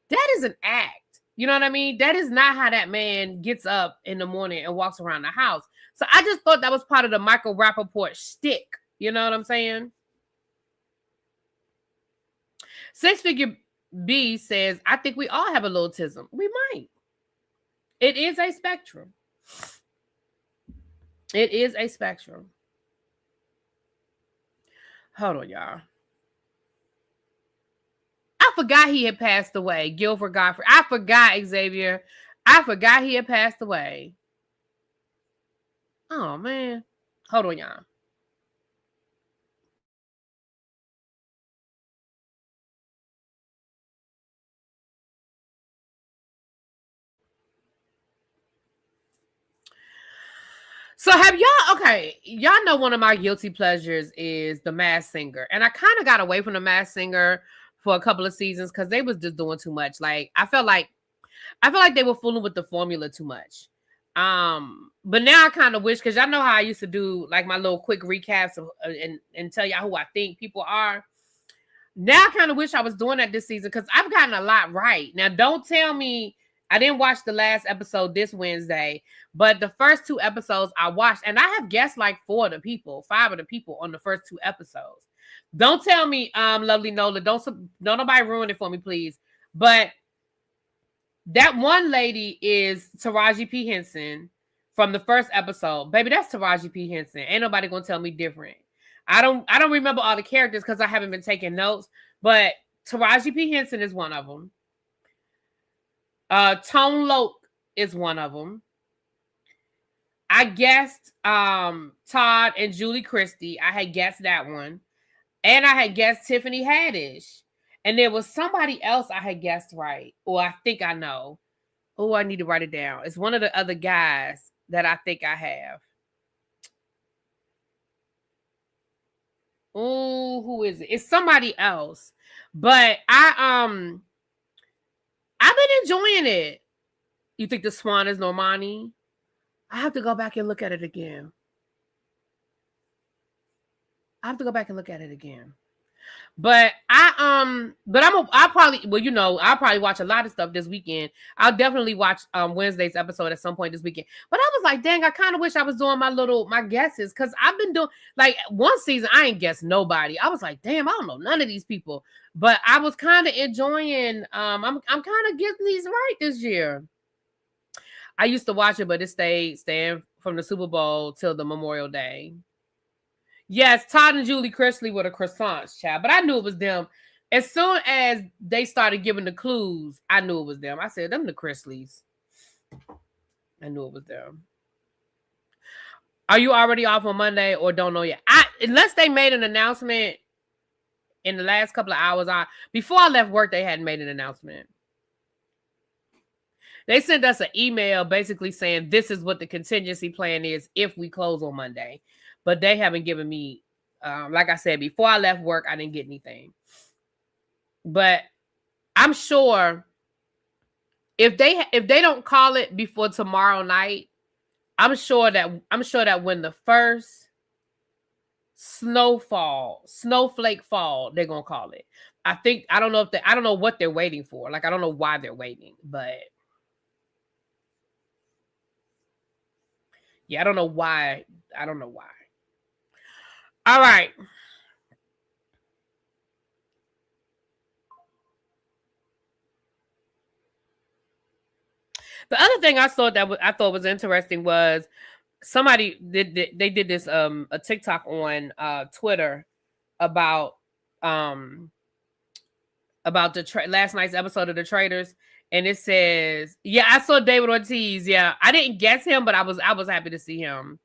That is an act. You know what I mean? That is not how that man gets up in the morning and walks around the house. So I just thought that was part of the Michael Rappaport shtick. You know what I'm saying? Six Figure B says, I think we all have a little tism. We might. It is a spectrum. It is a spectrum. Hold on, y'all. I forgot he had passed away. Guilford Godfrey. I forgot, Xavier. I forgot he had passed away. Oh, man. Hold on, y'all. So have y'all, okay, y'all know one of my guilty pleasures is The Masked Singer. And I kind of got away from The Masked Singer for a couple of seasons because they was just doing too much. Like, I felt like they were fooling with the formula too much. But now I kind of wish, because y'all know how I used to do like my little quick recaps of, and tell y'all who I think people are. Now I kind of wish I was doing that this season because I've gotten a lot right. Now, don't tell me I didn't watch the last episode this Wednesday, but the first two episodes I watched, and I have guessed like 5 of the people on the first 2 episodes. Don't tell me, lovely Nola, don't nobody ruin it for me, please. But that one lady is Taraji P. Henson from the first episode. Baby, that's Taraji P. Henson. Ain't nobody gonna tell me different. I don't remember all the characters because I haven't been taking notes, but Taraji P. Henson is one of them. Tone Loc is one of them. I guessed Todd and Julie Christie. I had guessed that one. And I had guessed Tiffany Haddish. And there was somebody else I had guessed right. Or I think I know. Oh, I need to write it down. It's one of the other guys that I think I have. Oh, who is it? It's somebody else. But I've been enjoying it. You think the Swan is Normani? I have to go back and look at it again. But I'll probably watch a lot of stuff this weekend. I'll definitely watch Wednesday's episode at some point this weekend. But I was like, dang, I kind of wish I was doing my guesses, because I've been doing, like, one season I ain't guessed nobody. I was like, damn, I don't know none of these people. But I was kind of enjoying. I'm kind of getting these right this year. I used to watch it, but it staying from the Super Bowl till the Memorial Day. Yes, Todd and Julie Chrisley were the croissants, child. But I knew it was them. As soon as they started giving the clues, I knew it was them. I said, them the Chrisleys. I knew it was them. Are you already off on Monday or don't know yet? Unless they made an announcement in the last couple of hours. Before I left work, they hadn't made an announcement. They sent us an email basically saying this is what the contingency plan is if we close on Monday. But they haven't given me, like I said, before I left work, I didn't get anything. But I'm sure if they don't call it before tomorrow night, I'm sure that when the first snowflake fall, they're gonna call it. I don't know what they're waiting for. Like, I don't know why they're waiting, but yeah, I don't know why. All right. The other thing I thought was interesting was somebody did this a TikTok on Twitter about the last night's episode of The Traitors, and it says, yeah, I saw David Ortiz. Yeah, I didn't guess him, but I was happy to see him.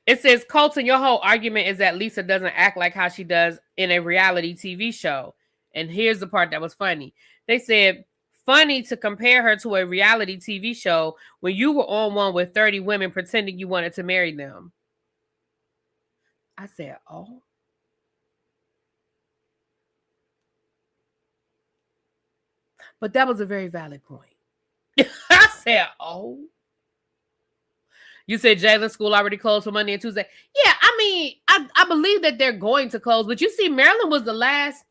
It says, Colton, your whole argument is that Lisa doesn't act like how she does in a reality TV show. And here's the part that was funny. They said, funny to compare her to a reality TV show when you were on one with 30 women pretending you wanted to marry them. I said, oh. But that was a very valid point. I said, oh. You said Jalen's school already closed for Monday and Tuesday. Yeah, I mean, I believe that they're going to close. But you see, Maryland was the last.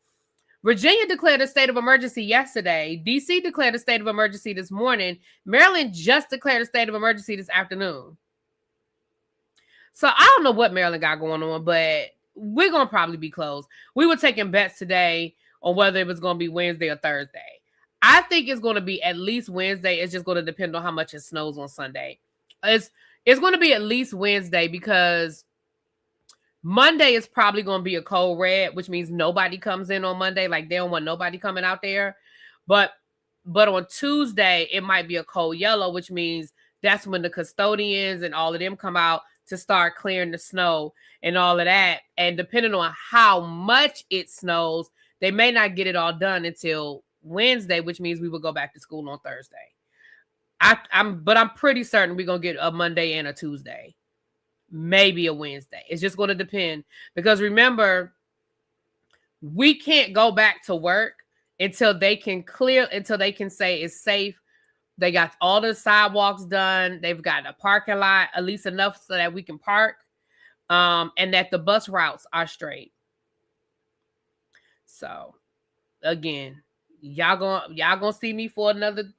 Virginia declared a state of emergency yesterday. D.C. declared a state of emergency this morning. Maryland just declared a state of emergency this afternoon. So I don't know what Maryland got going on, but we're going to probably be closed. We were taking bets today on whether it was going to be Wednesday or Thursday. I think it's going to be at least Wednesday. It's just going to depend on how much it snows on Sunday. It's going to be at least Wednesday because Monday is probably going to be a cold red, which means nobody comes in on Monday. Like, they don't want nobody coming out there. But on Tuesday, it might be a cold yellow, which means that's when the custodians and all of them come out to start clearing the snow and all of that. And depending on how much it snows, they may not get it all done until Wednesday, which means we will go back to school on Thursday. I'm pretty certain we're going to get a Monday and a Tuesday. Maybe a Wednesday. It's just going to depend. Because remember, we can't go back to work until they can say it's safe. They got all the sidewalks done. They've got a parking lot, at least enough so that we can park. And that the bus routes are straight. So, again, y'all gonna see me for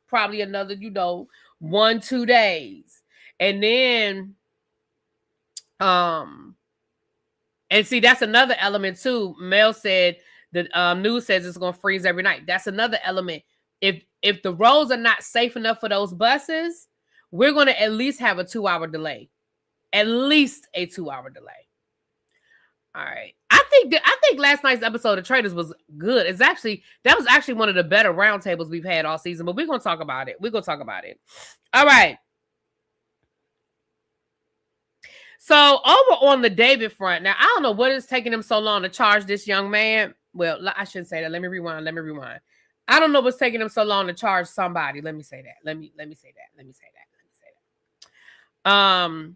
probably another 1-2 days. And then and see, that's another element too. Mel said the news says it's gonna freeze every night. That's another element. If the roads are not safe enough for those buses, we're gonna at least have a 2-hour delay. At least a 2-hour delay. All right. I I think last night's episode of Traders was good. That was actually one of the better roundtables we've had all season. But we're gonna talk about it. All right. So over on the David front, now I don't know what is taking them so long to charge this young man. Well, I shouldn't say that. Let me rewind. I don't know what's taking them so long to charge somebody. Let me say that. Let me say that.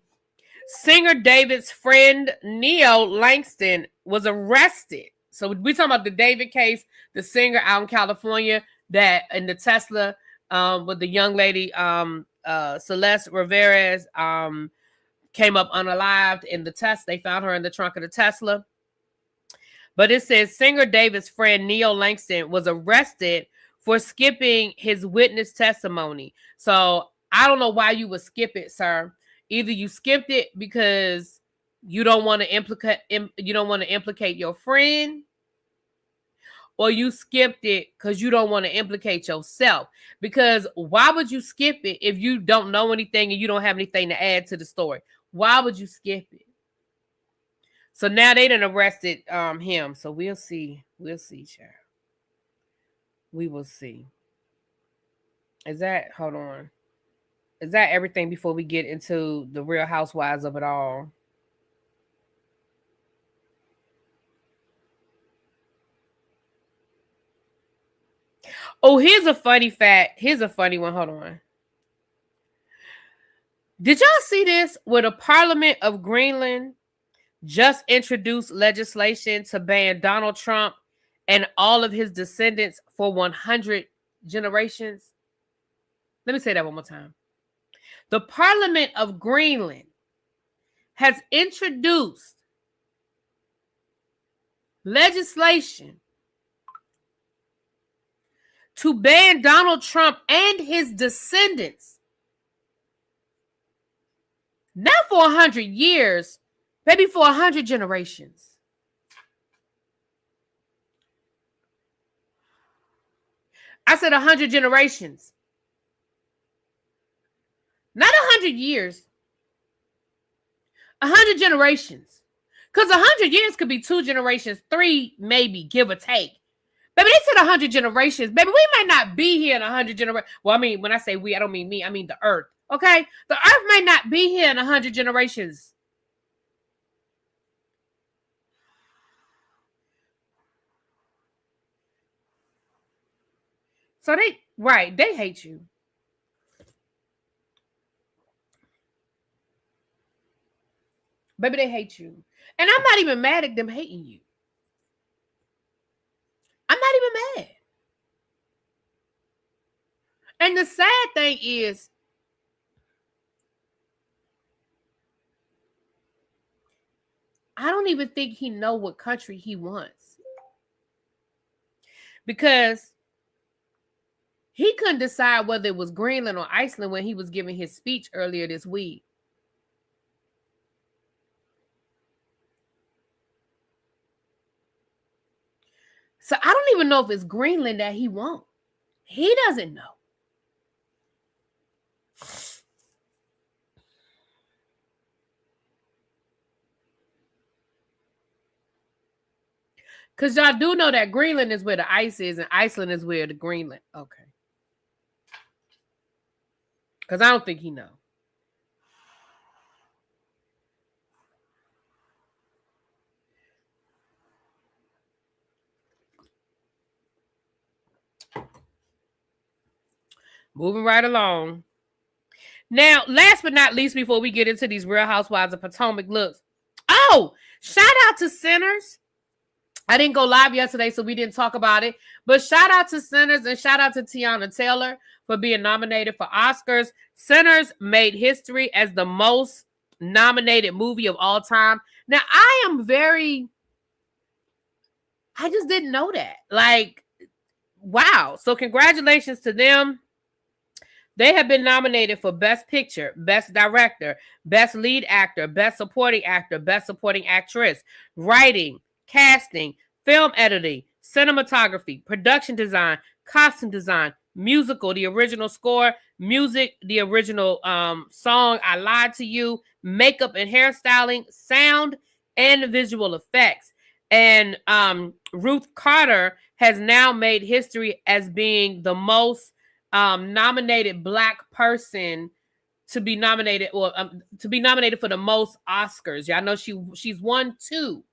Singer David's friend Neo Langston was arrested. So we're talking about the David case, the singer out in California that in the Tesla with the young lady Celeste Rivera came up unalived in the Tesla. They found her in the trunk of the Tesla. But it says singer David's friend Neo Langston was arrested for skipping his witness testimony. So I don't know why you would skip it, sir. Either you skipped it because you don't want to implicate your friend, or you skipped it because you don't want to implicate yourself. Because why would you skip it if you don't know anything and you don't have anything to add to the story? Why would you skip it? So now they done arrested him. So we'll see. Child. We will see. Hold on. Is that everything before we get into the Real Housewives of it all? Oh, here's a funny fact. Here's a funny one. Hold on. Did y'all see this? Where the Parliament of Greenland just introduced legislation to ban Donald Trump and all of his descendants for 100 generations? Let me say that one more time. The Parliament of Greenland has introduced legislation to ban Donald Trump and his descendants, not for 100 years, maybe for 100 generations. I said 100 generations. Not 100 years. 100 generations. Because 100 years could be 2 generations, 3 maybe, give or take. Baby, they said 100 generations. Baby, we might not be here in 100 generations. Well, I mean, when I say we, I don't mean me. I mean the earth. Okay? The earth may not be here in 100 generations. So they hate you. Baby, they hate you. And I'm not even mad at them hating you. I'm not even mad. And the sad thing is, I don't even think he know what country he wants. Because he couldn't decide whether it was Greenland or Iceland when he was giving his speech earlier this week. So I don't even know if it's Greenland that he wants. He doesn't know. Because y'all do know that Greenland is where the ice is and Iceland is where the Greenland. Okay. Because I don't think he know. Moving right along. Now, last but not least, before we get into these Real Housewives of Potomac looks. Oh, shout out to Sinners. I didn't go live yesterday, so we didn't talk about it. But shout out to Sinners and shout out to Tiana Taylor for being nominated for Oscars. Sinners made history as the most nominated movie of all time. Now, I just didn't know that. Like, wow. So congratulations to them. They have been nominated for Best Picture, Best Director, Best Lead Actor, Best Supporting Actor, Best Supporting Actress, Writing, Casting, Film Editing, Cinematography, Production Design, Costume Design, Musical, the original score, Music, the original song, I Lied to You, Makeup and Hairstyling, Sound, and Visual Effects. And Ruth Carter has now made history as being the most nominated Black person to be nominated, or to be nominated for the most Oscars. Y'all know she's won 2,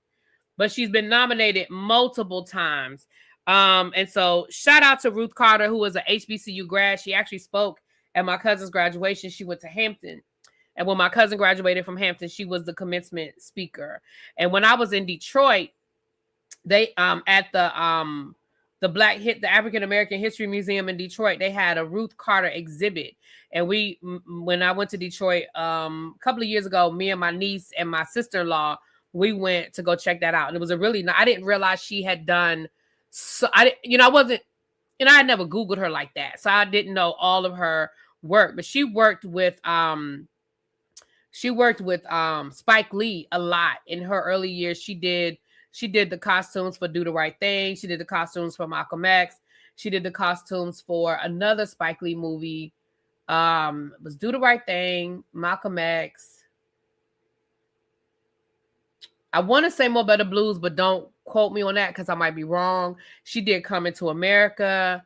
but she's been nominated multiple times. And so shout out to Ruth Carter, who was an HBCU grad. She actually spoke at my cousin's graduation. She went to Hampton. And when my cousin graduated from Hampton, she was the commencement speaker. And when I was in Detroit, they at the African American History Museum in Detroit, they had a Ruth Carter exhibit. And when I went to Detroit a couple of years ago, me and my niece and my sister-in-law, we went to go check that out. And it was I didn't realize she had done, so I had never Googled her like that. So I didn't know all of her work, but she worked with Spike Lee a lot in her early years. She did the costumes for Do the Right Thing. She did the costumes for Malcolm X. She did the costumes for another Spike Lee movie. It was Do the Right Thing, Malcolm X. I want to say More Better Blues, but don't quote me on that because I might be wrong. She did Coming to America.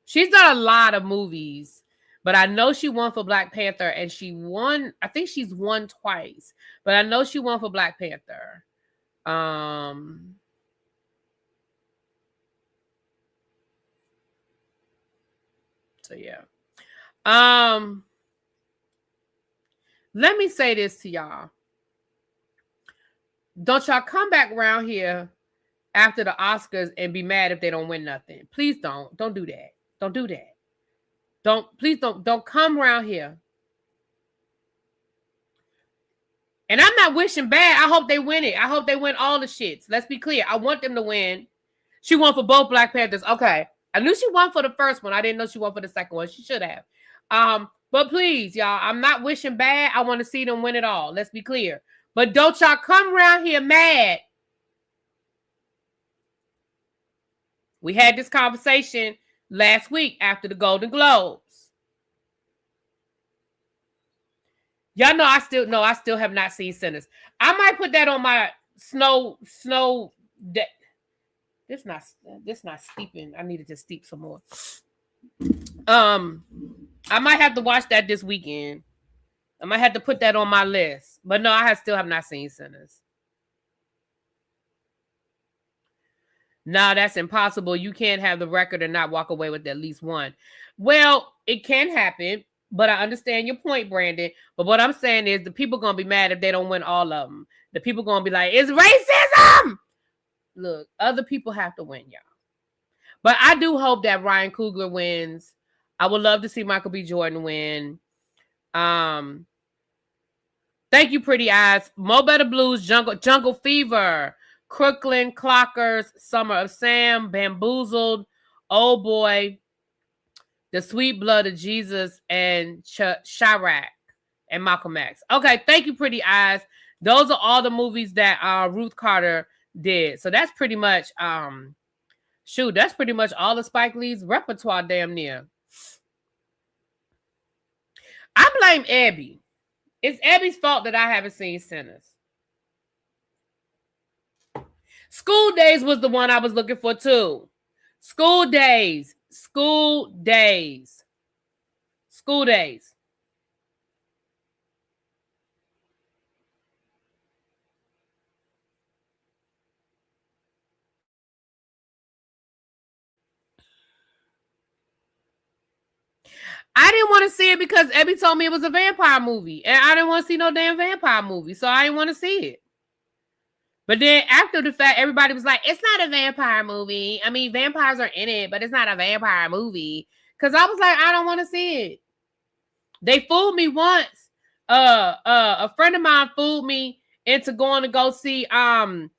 She's done a lot of movies, but I know she won for Black Panther, and she won. I think she's won twice, but I know she won for Black Panther. So yeah. Let me say this to y'all. Don't y'all come back around here after the Oscars and be mad if they don't win nothing. Please don't. Don't do that. Don't do that. Don't come around here. And I'm not wishing bad. I hope they win it. I hope they win all the shits. Let's be clear. I want them to win. She won for both Black Panthers. Okay. I knew she won for the first one. I didn't know she won for the second one. She should have. But please, y'all, I'm not wishing bad. I want to see them win it all. Let's be clear. But don't y'all come around here mad. We had this conversation last week after the Golden Globes. Y'all know I still have not seen Sinners. I might put that on my snow day. This not steeping. I needed to steep some more. I might have to watch that this weekend. I might have to put that on my list. But no, I still have not seen Sinners. No, that's impossible. You can't have the record and not walk away with at least one. Well, it can happen, but I understand your point, Brandon. But what I'm saying is the people going to be mad if they don't win all of them. The people going to be like, it's racism! Look, other people have to win, y'all. But I do hope that Ryan Coogler wins. I would love to see Michael B. Jordan win. Thank you, Pretty Eyes. Mo Better Blues, Jungle Fever, Crooklyn, Clockers, Summer of Sam, Bamboozled, Old Boy, The Sweet Blood of Jesus, and Chirac and Malcolm X. Okay, thank you, Pretty Eyes. Those are all the movies that Ruth Carter did. So that's pretty much that's pretty much all of Spike Lee's repertoire, damn near. I blame Abby. It's Abby's fault that I haven't seen Sinners. School Days was the one I was looking for too. School Days. I didn't want to see it because Abby told me it was a vampire movie. And I didn't want to see no damn vampire movie. So I didn't want to see it. But then after the fact, everybody was like, it's not a vampire movie. I mean, vampires are in it, but it's not a vampire movie. Because I was like, I don't want to see it. They fooled me once. A friend of mine fooled me into going to go see them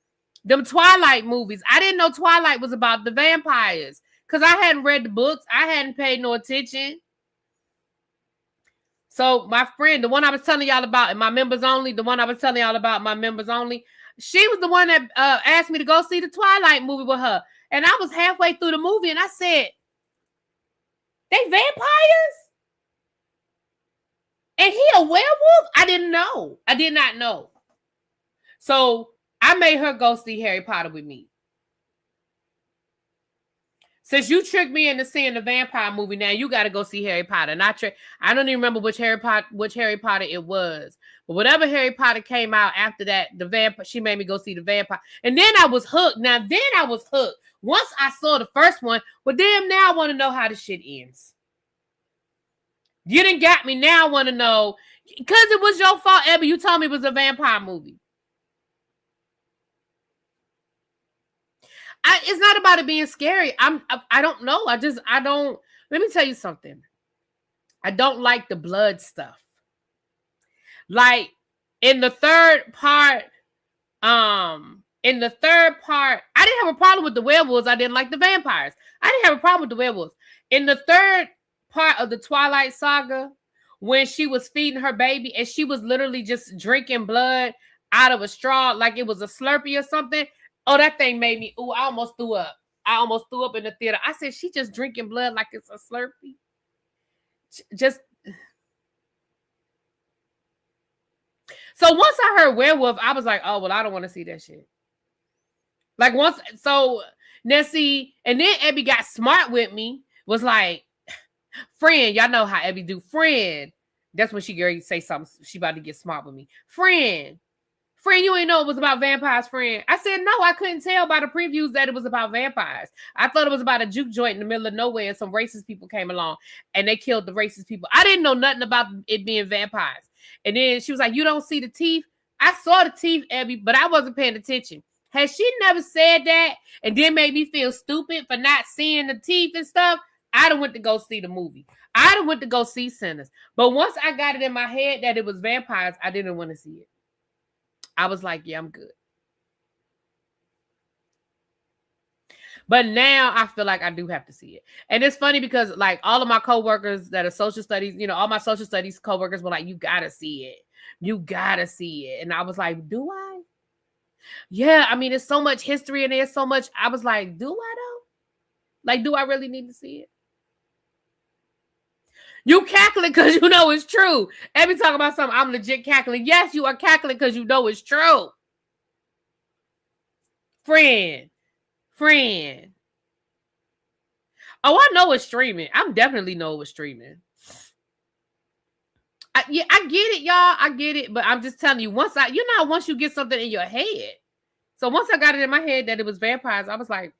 Twilight movies. I didn't know Twilight was about the vampires. Because I hadn't read the books. I hadn't paid no attention. So my friend, the one I was telling y'all about in my members only, she was the one that asked me to go see the Twilight movie with her. And I was halfway through the movie and I said, they vampires? And he a werewolf? I did not know. So I made her go see Harry Potter with me. Since you tricked me into seeing the vampire movie, now you got to go see Harry Potter. And I don't even remember which Harry Potter it was, but whatever Harry Potter came out after that, she made me go see the vampire, and then I was hooked. Once I saw the first one, well, damn, now I want to know how the shit ends. You done got me. Now I want to know, because it was your fault, Abby. You told me it was a vampire movie. It's not about it being scary. I don't know. I don't. Let me tell you something. I don't like the blood stuff. Like in the third part, I didn't have a problem with the werewolves. I didn't like the vampires. I didn't have a problem with the werewolves. In the third part of the Twilight Saga, when she was feeding her baby and she was literally just drinking blood out of a straw like it was a Slurpee or something. Oh, that thing made me, I almost threw up. I almost threw up in the theater. I said, she just drinking blood like it's a Slurpee. Just. So once I heard werewolf, I was like, oh, well, I don't want to see that shit. Like once, so Nessie, and then Abby got smart with me, was like, friend, y'all know how Abby do, friend. That's when she say something, she about to get smart with me. Friend, you ain't know it was about vampires, friend. I said, no, I couldn't tell by the previews that it was about vampires. I thought it was about a juke joint in the middle of nowhere and some racist people came along and they killed the racist people. I didn't know nothing about it being vampires. And then she was like, you don't see the teeth? I saw the teeth, Abby, but I wasn't paying attention. Had she never said that and then made me feel stupid for not seeing the teeth and stuff, I'd have went to go see the movie. I'd have went to go see Sinners. But once I got it in my head that it was vampires, I didn't want to see it. I was like, yeah, I'm good. But now I feel like I do have to see it. And it's funny because like all of my coworkers that are social studies, all my social studies coworkers were like, you gotta see it. You gotta see it. And I was like, do I? Yeah, I mean, there's so much history and there's so much. I was like, do I though? Like, do I really need to see it? You cackling because you know it's true. Every talk about something, I'm legit cackling. Yes, you are cackling because you know it's true. Friend. Oh, I know it's streaming. I definitely know it's streaming. I get it, y'all. I get it. But I'm just telling you, once you get something in your head. So once I got it in my head that it was vampires, I was like,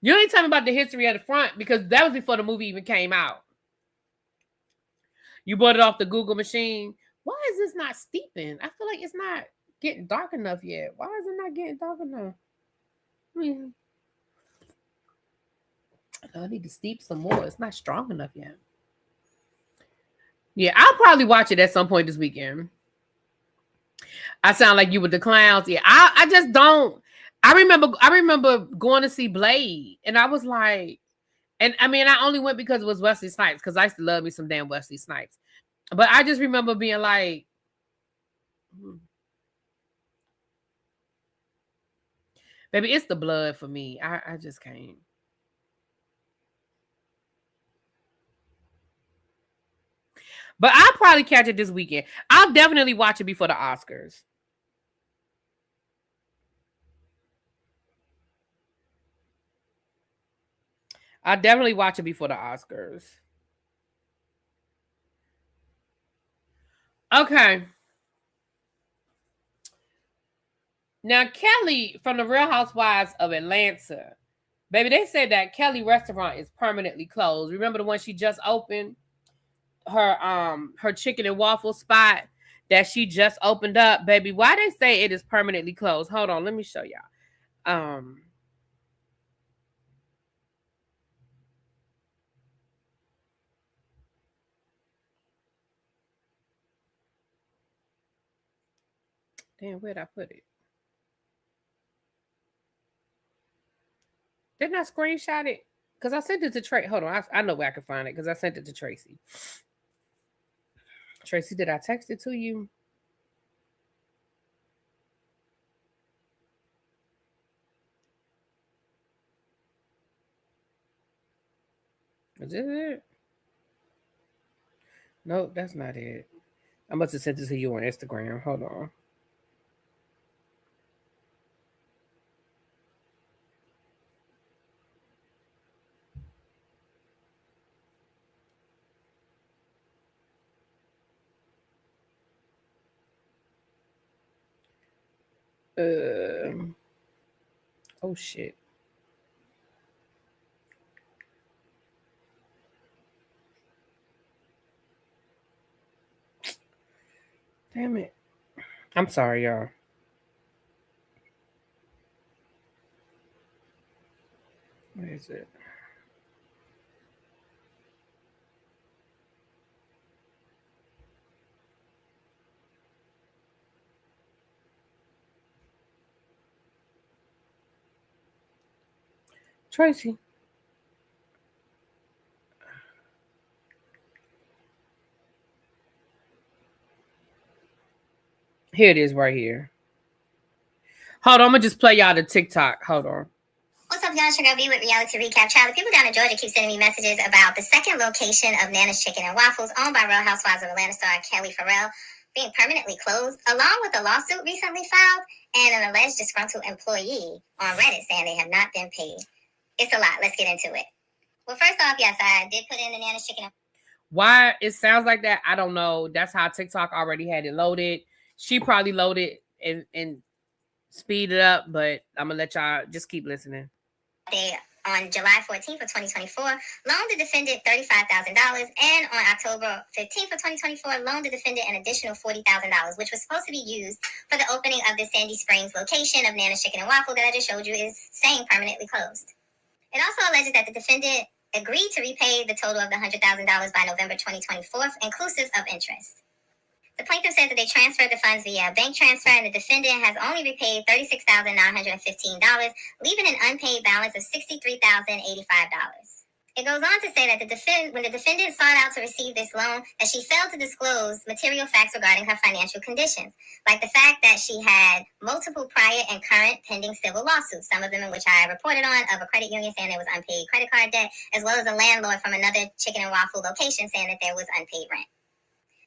you ain't tell me about the history of the front because that was before the movie even came out. You bought it off the Google machine. Why is this not steeping? I feel like it's not getting dark enough yet. Why is it not getting dark enough? I need to steep some more. It's not strong enough yet. Yeah, I'll probably watch it at some point this weekend. I sound like you with the clowns. Yeah, I just don't. I remember going to see Blade, and I was like, and I mean, I only went because it was Wesley Snipes, because I used to love me some damn Wesley Snipes. But I just remember being like, baby, it's the blood for me. I just can't. But I'll probably catch it this weekend. I'll definitely watch it before the Oscars. I'll definitely watch it before the Oscars. Okay. Now, Kelli from the Real Housewives of Atlanta. Baby, they said that Kelli restaurant is permanently closed. Remember the one she just opened? Her chicken and waffle spot that she just opened up, baby. Why they say it is permanently closed? Hold on, let me show y'all. Damn, where'd I put it? Didn't I screenshot it? Because I sent it to Tracy. Hold on, I know where I can find it because I sent it to Tracy. Tracy, did I text it to you? Is this it? Nope, that's not it. I must have sent this to you on Instagram. Hold on. Oh shit. Damn it. I'm sorry, y'all. Where is it? Tracy. Here it is right here. Hold on, I'm gonna just play y'all the TikTok. Hold on. What's up, y'all? It's your girl B with Reality Recap. Child, the people down in Georgia keep sending me messages about the second location of Nana's Chicken and Waffles, owned by Real Housewives of Atlanta star Kelli being permanently closed, along with a lawsuit recently filed and an alleged disgruntled employee on Reddit saying they have not been paid. It's a lot. Let's get into it. Well, first off, yes, I did put in the Nana's Chicken. Why it sounds like that, I don't know. That's how TikTok already had it loaded. She probably loaded and speed it up, but I'm gonna let y'all just keep listening. They, on July 14th of 2024, loaned the defendant $35,000, and on October 15th of 2024, loaned the defendant an additional $40,000, which was supposed to be used for the opening of the Sandy Springs location of Nana's Chicken and Waffle that I just showed you is saying permanently closed. It also alleges that the defendant agreed to repay the total of the $100,000 by November 2024, inclusive of interest. The plaintiff said that they transferred the funds via a bank transfer, and the defendant has only repaid $36,915, leaving an unpaid balance of $63,085. It goes on to say that when the defendant sought out to receive this loan, that she failed to disclose material facts regarding her financial conditions, like the fact that she had multiple prior and current pending civil lawsuits, some of them in which I reported on, of a credit union saying there was unpaid credit card debt, as well as a landlord from another chicken and waffle location saying that there was unpaid rent.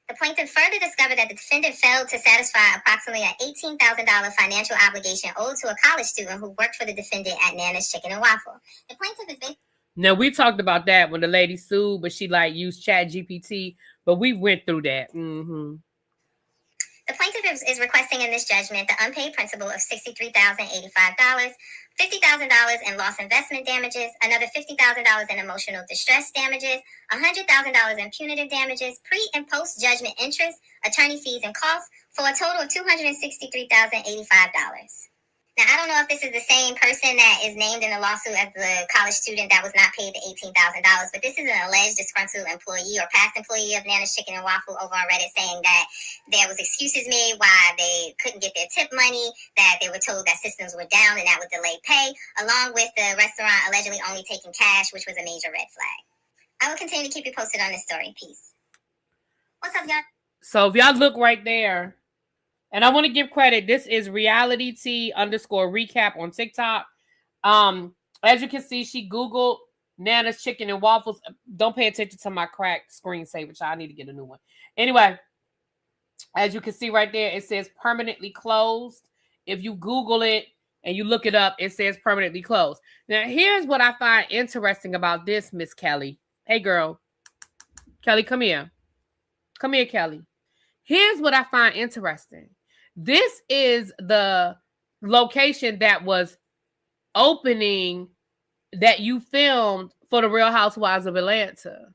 The plaintiff further discovered that the defendant failed to satisfy approximately an $18,000 financial obligation owed to a college student who worked for the defendant at Nana's Chicken and Waffle. The plaintiff is basically... Now, we talked about that when the lady sued, but she used ChatGPT, but we went through that. Mm-hmm. The plaintiff is requesting in this judgment the unpaid principal of $63,085, $50,000 in lost investment damages, another $50,000 in emotional distress damages, $100,000 in punitive damages, pre- and post-judgment interest, attorney fees, and costs, for a total of $263,085. Now, I don't know if this is the same person that is named in the lawsuit as the college student that was not paid the $18,000, but this is an alleged disgruntled employee or past employee of Nana's Chicken and Waffle over on Reddit saying that there was excuses made why they couldn't get their tip money, that they were told that systems were down and that would delay pay, along with the restaurant allegedly only taking cash, which was a major red flag. I will continue to keep you posted on this story. Peace. What's up, y'all? So if y'all look right there, and I want to give credit. This is ReallyT_recap on TikTok. As you can see, she Googled Nana's Chicken and Waffles. Don't pay attention to my cracked screensaver, y'all. I need to get a new one. Anyway, as you can see right there, it says permanently closed. If you Google it and you look it up, it says permanently closed. Now, here's what I find interesting about this, Miss Kelli. Hey, girl. Kelli, come here. Come here, Kelli. Here's what I find interesting. This is the location that was opening that you filmed for the Real Housewives of Atlanta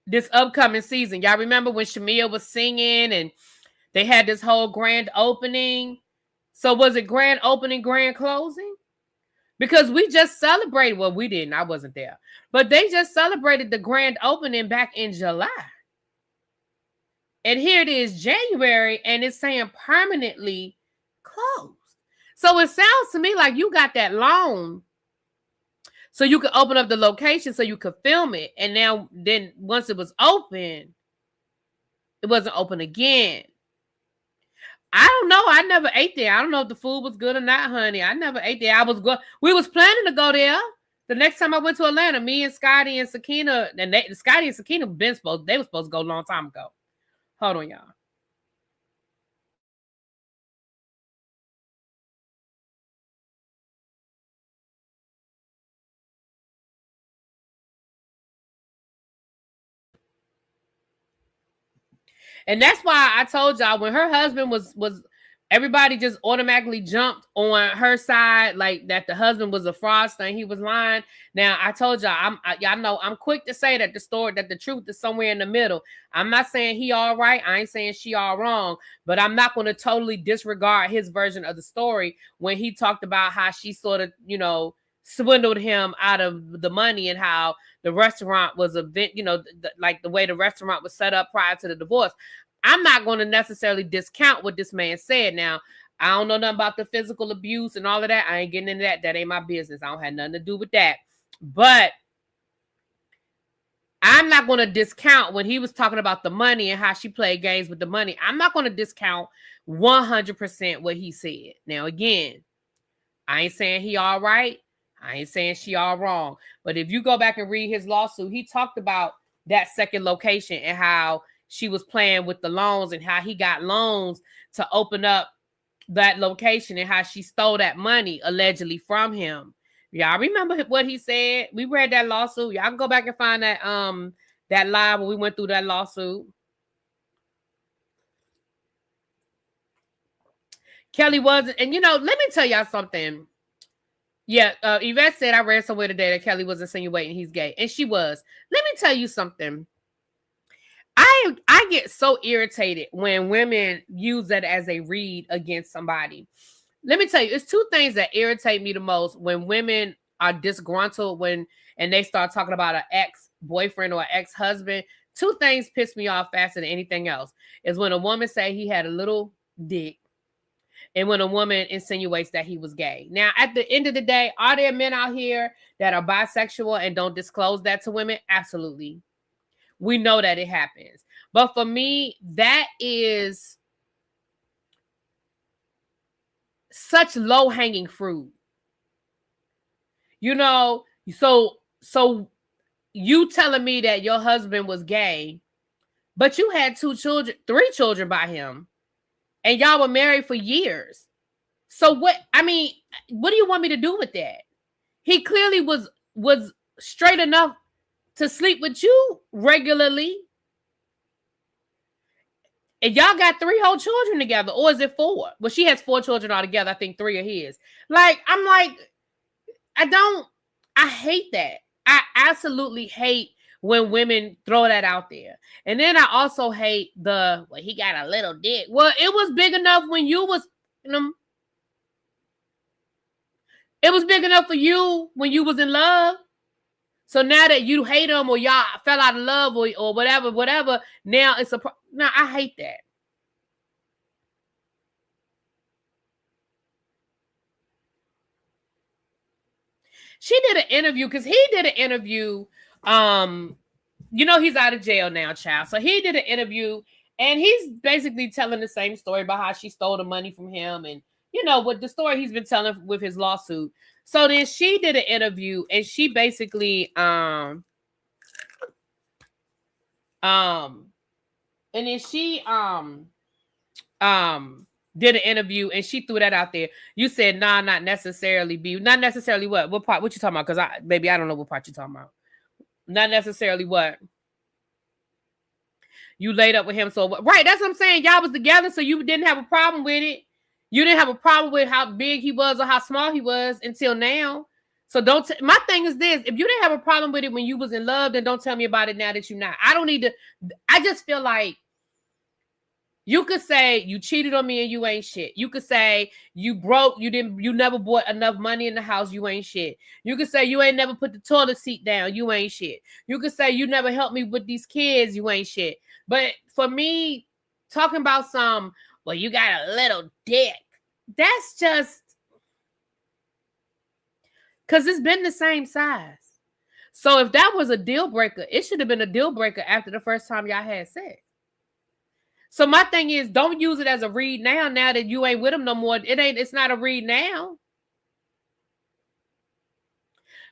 this upcoming season. Y'all remember when Shamia was singing and they had this whole grand opening? So was it grand opening, grand closing? Because we just celebrated, well, we didn't, I wasn't there, but they just celebrated the grand opening back in July. And here it is, January, and it's saying permanently closed. So it sounds to me like you got that loan so you could open up the location so you could film it. And now, then once it was open, it wasn't open again. I don't know. I never ate there. I don't know if the food was good or not, honey. I never ate there. We was planning to go there. The next time I went to Atlanta, me and Scotty and Sakina, and Scotty and Sakina they were supposed to go a long time ago. Hold on, y'all. And that's why I told y'all when her husband was everybody just automatically jumped on her side, like that the husband was a fraudster and he was lying. Now I told y'all, y'all know I'm quick to say that the truth is somewhere in the middle. I'm not saying he all right. I ain't saying she all wrong, but I'm not going to totally disregard his version of the story when he talked about how she sort of, swindled him out of the money and how the restaurant was like the way the restaurant was set up prior to the divorce. I'm not going to necessarily discount what this man said. Now, I don't know nothing about the physical abuse and all of that. I ain't getting into that. That ain't my business. I don't have nothing to do with that. But I'm not going to discount when he was talking about the money and how she played games with the money. I'm not going to discount 100% what he said. Now, again, I ain't saying he all right. I ain't saying she all wrong. But if you go back and read his lawsuit, he talked about that second location and how she was playing with the loans and how he got loans to open up that location and how she stole that money allegedly from him. Y'all remember what he said? We read that lawsuit. Y'all can go back and find that live when we went through that lawsuit. Kelli wasn't, and let me tell y'all something. Yeah, Yvette said I read somewhere today that Kelli was insinuating he's gay, and she was. Let me tell you something. I get so irritated when women use that as a read against somebody. Let me tell you, it's two things that irritate me the most when women are disgruntled and they start talking about an ex-boyfriend or ex-husband. Two things piss me off faster than anything else is when a woman say he had a little dick and when a woman insinuates that he was gay. Now, at the end of the day, are there men out here that are bisexual and don't disclose that to women? Absolutely. We know that it happens. But for me, that is such low-hanging fruit. So you telling me that your husband was gay, but you had 3 children by him, and y'all were married for years. So what do you want me to do with that? He clearly was straight enough to sleep with you regularly. And y'all got 3 whole children together, or is it 4? Well, she has 4 children altogether. I think 3 are his. I'm like, I hate that. I absolutely hate when women throw that out there. And then I also hate he got a little dick. Well, it was big enough when you was, it was big enough for you when you was in love. So now that you hate him or y'all fell out of love or whatever, now it's no, I hate that. She did an interview because he did an interview. He's out of jail now, child. So he did an interview and he's basically telling the same story about how she stole the money from him and what the story he's been telling with his lawsuit. So then she did an interview and she basically and then she did an interview and she threw that out there. You said not necessarily not necessarily what part? What you talking about? Because I don't know what part you talking about. Not necessarily what you laid up with him. So right, that's what I'm saying. Y'all was together, so you didn't have a problem with it. You didn't have a problem with how big he was or how small he was until now. So my thing is this: if you didn't have a problem with it when you was in love, then don't tell me about it now that you're not. I don't need to. I just feel like you could say you cheated on me and you ain't shit. You could say you broke, you never bought enough money in the house, you ain't shit. You could say you ain't never put the toilet seat down, you ain't shit. You could say you never helped me with these kids, you ain't shit. But for me, talking about you got a little dick, that's just because it's been the same size. So if that was a deal breaker, it should have been a deal breaker after the first time y'all had sex. So my thing is, don't use it as a read now that you ain't with him no more. It's not a read now.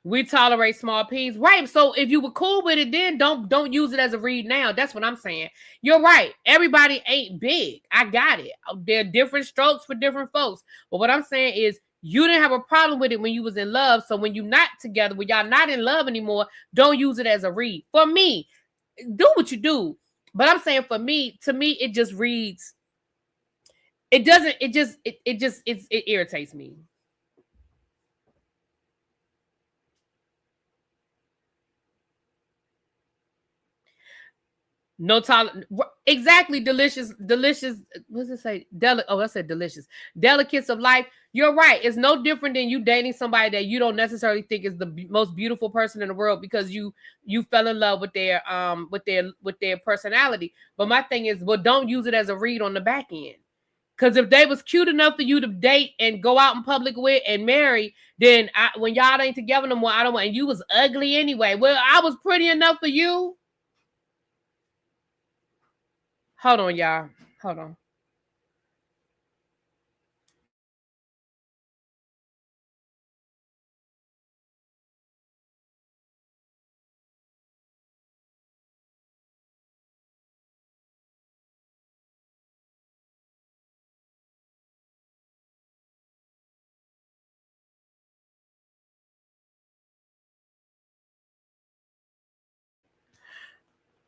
We tolerate small peas. Right. So if you were cool with it, then don't use it as a read now. That's what I'm saying. You're right. Everybody ain't big. I got it. There are different strokes for different folks. But what I'm saying is you didn't have a problem with it when you was in love. So when you're not together, when y'all not in love anymore, don't use it as a read. For me, do what you do. But I'm saying to me, it just reads. It doesn't, it irritates me. No tolerance. Exactly. Delicious. What does it say? I said delicious. Delicates of life. You're right. It's no different than you dating somebody that you don't necessarily think is the most beautiful person in the world because you fell in love with their personality. But my thing is, well, don't use it as a read on the back end. Because if they was cute enough for you to date and go out in public with and marry, then when y'all ain't together no more, I don't want. And you was ugly anyway. Well, I was pretty enough for you. Hold on, y'all. Hold on.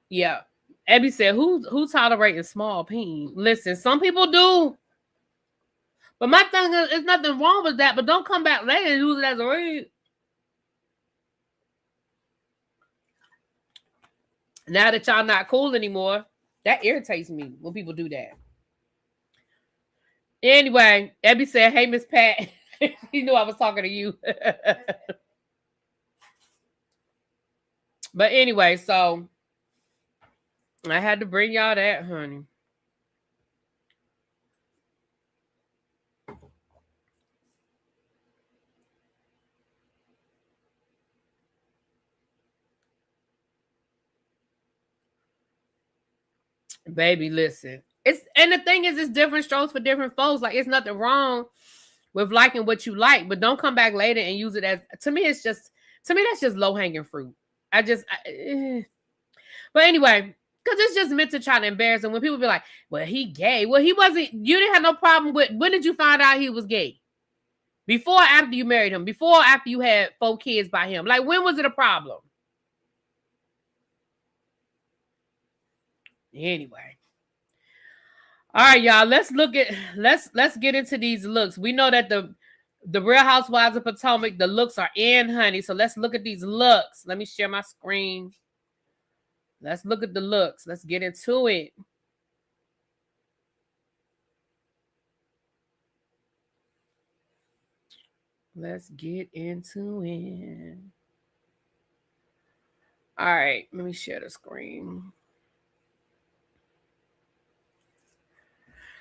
Yeah. Abby said, who tolerating small peen? Listen, some people do. But my thing is, there's nothing wrong with that, but don't come back later and use it as a read. Now that y'all not cool anymore, that irritates me when people do that. Anyway, Abby said, hey, Miss Pat. You knew I was talking to you. But anyway, so I had to bring y'all that, honey. Baby, listen. And the thing is, it's different strokes for different folks. Like, it's nothing wrong with liking what you like, but don't come back later and use it as. To me, that's just low hanging fruit. But anyway, because it's just meant to try to embarrass him. When people be like, "Well, he gay," well, he wasn't. You didn't have no problem with. When did you find out he was gay? Before or after you married him? Before or after you had 4 kids by him? Like, when was it a problem? Anyway. All right, y'all. Let's get into these looks. We know that the Real Housewives of Potomac, the looks are in, honey. So let's look at these looks. Let me share my screen. Let's look at the looks. Let's get into it. Let's get into it. All right, let me share the screen.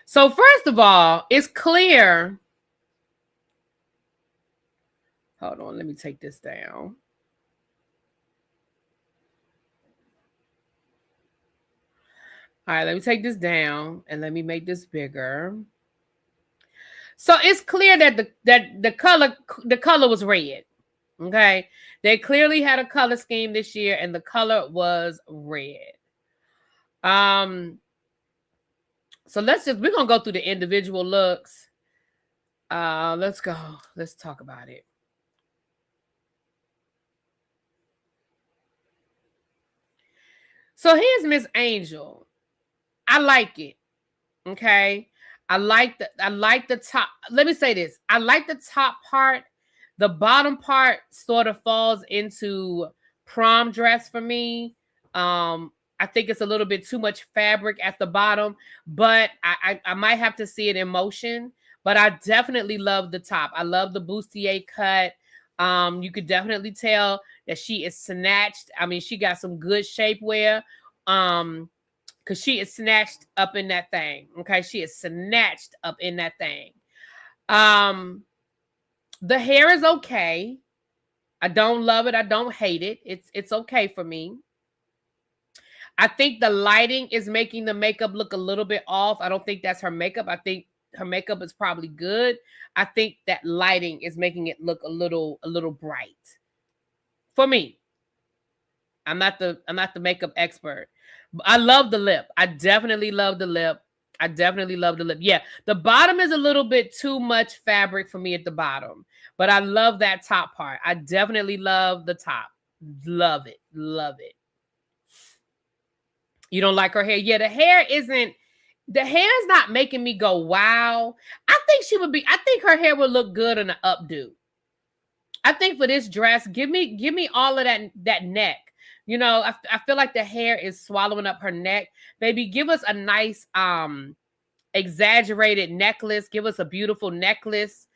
So first of all, it's clear. Hold on, let me take this down. All right, let me take this down and let me make this bigger. So it's clear that the color was red. Okay, they clearly had a color scheme this year, and the color was red. So we're gonna go through the individual looks. Let's go. Let's talk about it. So here's Miss Angel. I like it. Okay. I like the top. Let me say this. I like the top part. The bottom part sort of falls into prom dress for me. I think it's a little bit too much fabric at the bottom, but I might have to see it in motion. But I definitely love the top. I love the bustier cut. You could definitely tell that she is snatched. I mean, she got some good shapewear. Because she is snatched up in that thing. Okay, she is snatched up in that thing. The hair is okay. I don't love it. I don't hate it. It's okay for me. I think the lighting is making the makeup look a little bit off. I don't think that's her makeup. I think her makeup is probably good. I think that lighting is making it look a little bright. For me. I'm not the makeup expert. I love the lip. I definitely love the lip. Yeah, the bottom is a little bit too much fabric for me at the bottom, but I love that top part. I definitely love the top. Love it. Love it. You don't like her hair? Yeah, the hair isn't. The hair is not making me go wow. I think her hair would look good in an updo. I think for this dress, give me all of that neck. You know, I feel like the hair is swallowing up her neck. Baby, give us a nice exaggerated necklace. Give us a beautiful necklace.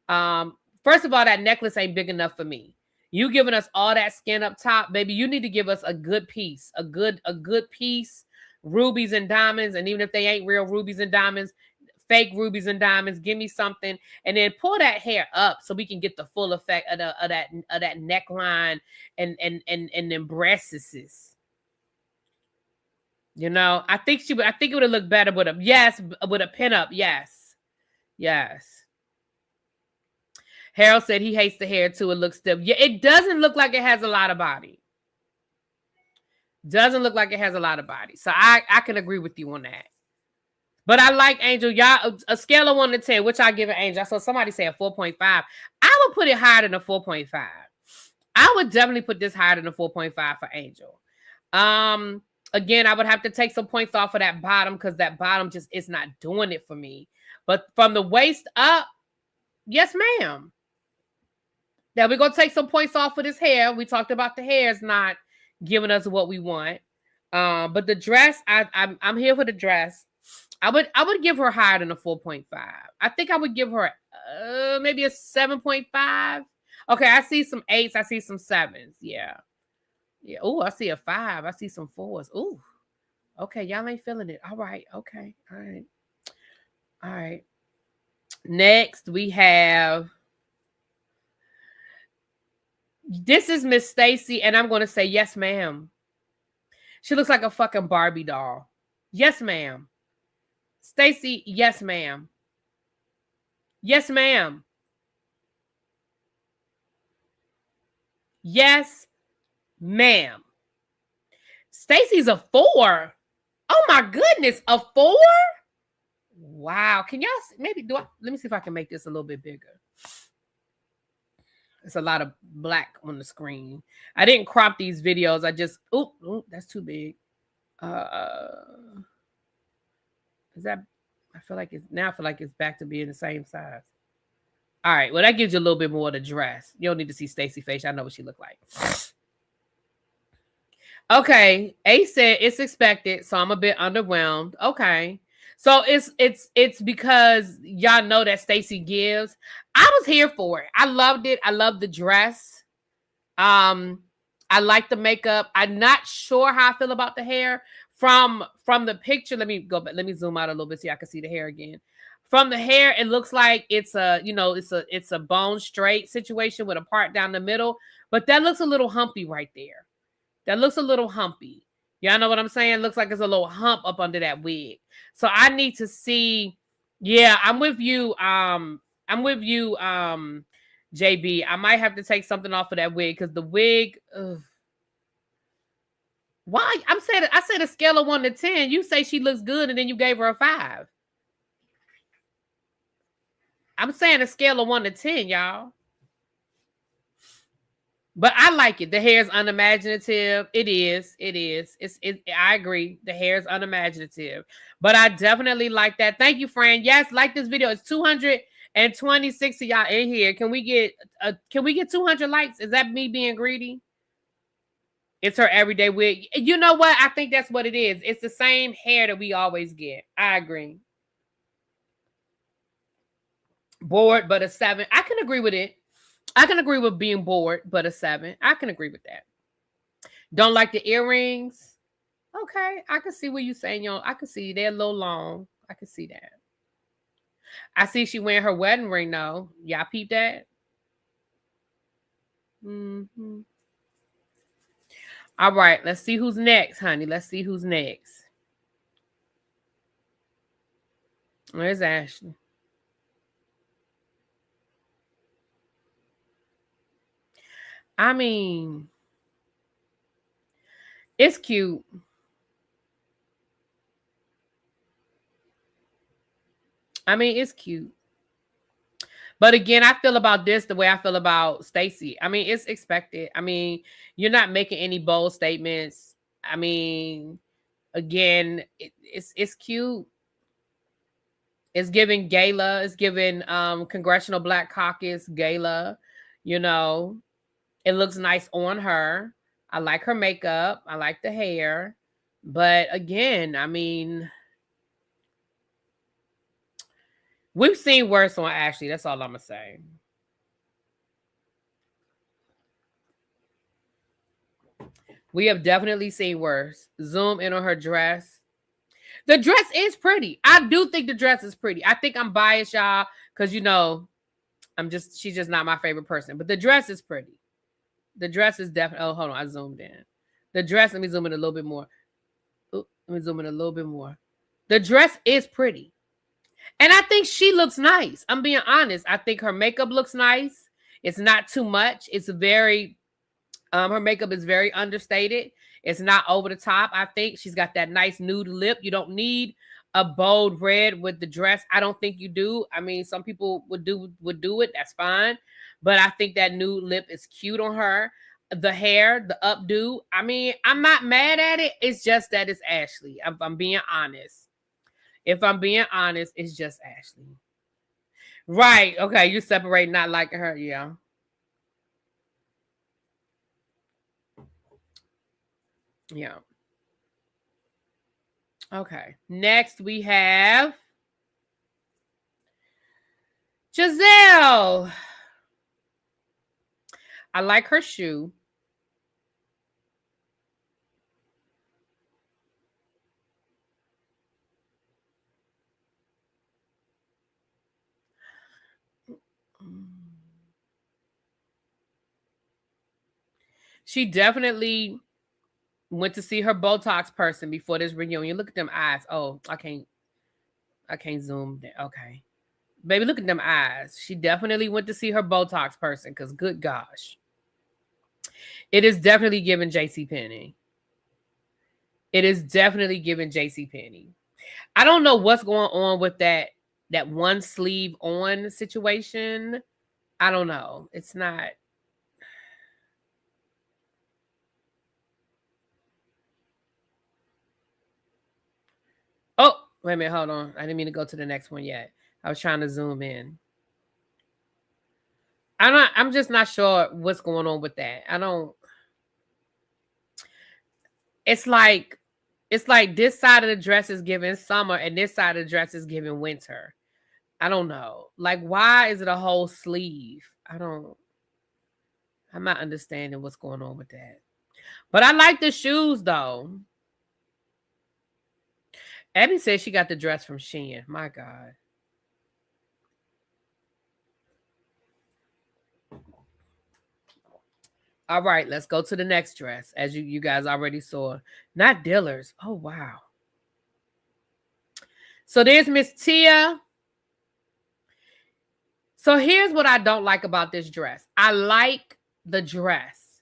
First of all, that necklace ain't big enough for me. You giving us all that skin up top, baby. You need to give us a good piece, a good piece, rubies and diamonds. And even if they ain't real rubies and diamonds, fake rubies and diamonds, give me something, and then pull that hair up so we can get the full effect of that neckline and then breasts. You know, I think it would have looked better with a pin up. Yes. Harold said he hates the hair too. It looks stiff. Yeah, it doesn't look like it has a lot of body. Doesn't look like it has a lot of body. So I can agree with you on that. But I like Angel. Y'all, a scale of 1 to 10, which I give an Angel. I saw somebody say a 4.5. I would put it higher than a 4.5. I would definitely put this higher than a 4.5 for Angel. Again, I would have to take some points off of that bottom because that bottom just is not doing it for me. But from the waist up, yes, ma'am. Now we're gonna take some points off of this hair. We talked about the hair is not giving us what we want. But the dress, I'm here for the dress. I would give her higher than a 4.5. I think I would give her maybe a 7.5. Okay, I see some 8s. I see some 7s. Yeah. Oh, I see a 5. I see some 4s. Oh, okay. Y'all ain't feeling it. All right. Okay. All right. Next, we have. This is Miss Stacy, and I'm going to say yes, ma'am. She looks like a fucking Barbie doll. Yes, ma'am. Stacy, yes, ma'am. Yes, ma'am. Yes, ma'am. Stacy's a 4. Oh my goodness, a 4? Wow. Can y'all maybe let me see if I can make this a little bit bigger. It's a lot of black on the screen. I didn't crop these videos. I just that's too big. Is that I feel like it's back to being the same size. All right. Well, that gives you a little bit more of the dress. You don't need to see Stacy's face. I know what she looked like. Okay. A said it's expected, so I'm a bit underwhelmed. Okay. So it's because y'all know that Stacy gives. I was here for it. I loved it. I loved the dress. I like the makeup. I'm not sure how I feel about the hair. From the picture, let me go back. Let me zoom out a little bit so I can see the hair again. From the hair, it looks like it's a bone straight situation with a part down the middle, but that looks a little humpy right there. That looks a little humpy. Y'all know what I'm saying? It looks like it's a little hump up under that wig. So I need to see. Yeah, I'm with you. JB. I might have to take something off of that wig because the wig. Why? I said a scale of 1 to 10. You say she looks good, and then you gave her a 5. I'm saying a scale of 1 to 10, y'all. But I like it. The hair is unimaginative. It is. I agree. The hair is unimaginative. But I definitely like that. Thank you, Fran. Yes, like this video. It's 226 of y'all in here. Can we get 200 likes? Is that me being greedy? It's her everyday wig. You know what? I think that's what it is. It's the same hair that we always get. I agree. Bored, but a 7. I can agree with it. I can agree with being bored, but a 7. I can agree with that. Don't like the earrings. Okay, I can see what you're saying, y'all. I can see they're a little long. I can see that. I see she wearing her wedding ring though. Y'all peep that? Mm-hmm. All right, let's see who's next, honey. Let's see who's next. Where's Ashley? I mean, It's cute. I mean, it's cute. But again, I feel about this the way I feel about Stacey. I mean, it's expected. I mean, you're not making any bold statements. I mean, again, it's cute. It's giving gala. It's giving Congressional Black Caucus gala. You know, it looks nice on her. I like her makeup. I like the hair. But again, I mean, we've seen worse on Ashley. That's all I'm gonna say. We have definitely seen worse. Zoom in on her dress. The dress is pretty. I do think the dress is pretty. I think I'm biased, y'all, because she's just not my favorite person. But the dress is pretty. The dress is definitely. Oh, hold on, I zoomed in. The dress. Let me zoom in a little bit more. Ooh, let me zoom in a little bit more. The dress is pretty, and I think she looks nice. I'm being honest. I think her makeup looks nice. It's not too much. It's very. Her makeup is very understated. It's not over the top. I think she's got that nice nude lip. You don't need a bold red with the dress. I don't think you do. I mean, some people would do it. That's fine. But I think that nude lip is cute on her. The hair, the updo. I mean, I'm not mad at it. It's just that it's Ashley. If I'm being honest. If I'm being honest, it's just Ashley. Right. Okay. You separate not liking her. Yeah. Yeah. Okay. Next we have Giselle. I like her shoe. She definitely went to see her Botox person before this reunion. Look at them eyes. Oh, I can't zoom there. Okay. Baby, look at them eyes. She definitely went to see her Botox person because good gosh. It is definitely giving JCPenney. It is definitely giving JCPenney. I don't know what's going on with that one sleeve on situation. I don't know. It's not. Oh, wait a minute. Hold on. I didn't mean to go to the next one yet. I was trying to zoom in. I'm just not sure what's going on with that. It's like this side of the dress is giving summer and this side of the dress is giving winter. I don't know. Like, why is it a whole sleeve? I'm not understanding what's going on with that. But I like the shoes though. Abby said she got the dress from Shein. My God. All right, let's go to the next dress. As you guys already saw. Not Dillard's. Oh, wow. So there's Miss Tia. So here's what I don't like about this dress. I like the dress.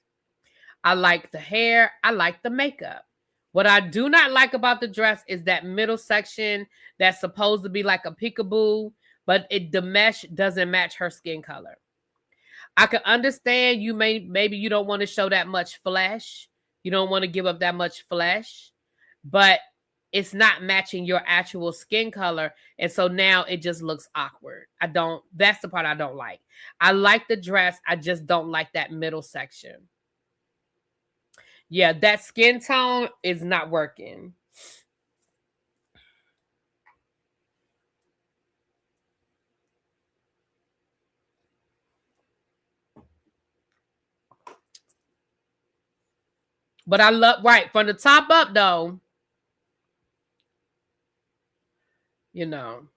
I like the hair. I like the makeup. What I do not like about the dress is that middle section that's supposed to be like a peekaboo, but the mesh doesn't match her skin color. I can understand maybe you don't want to show that much flesh. You don't want to give up that much flesh, but it's not matching your actual skin color. And so now it just looks awkward. That's the part I don't like. I like the dress. I just don't like that middle section. Yeah, that skin tone is not working. But I love, right, from the top up though, you know.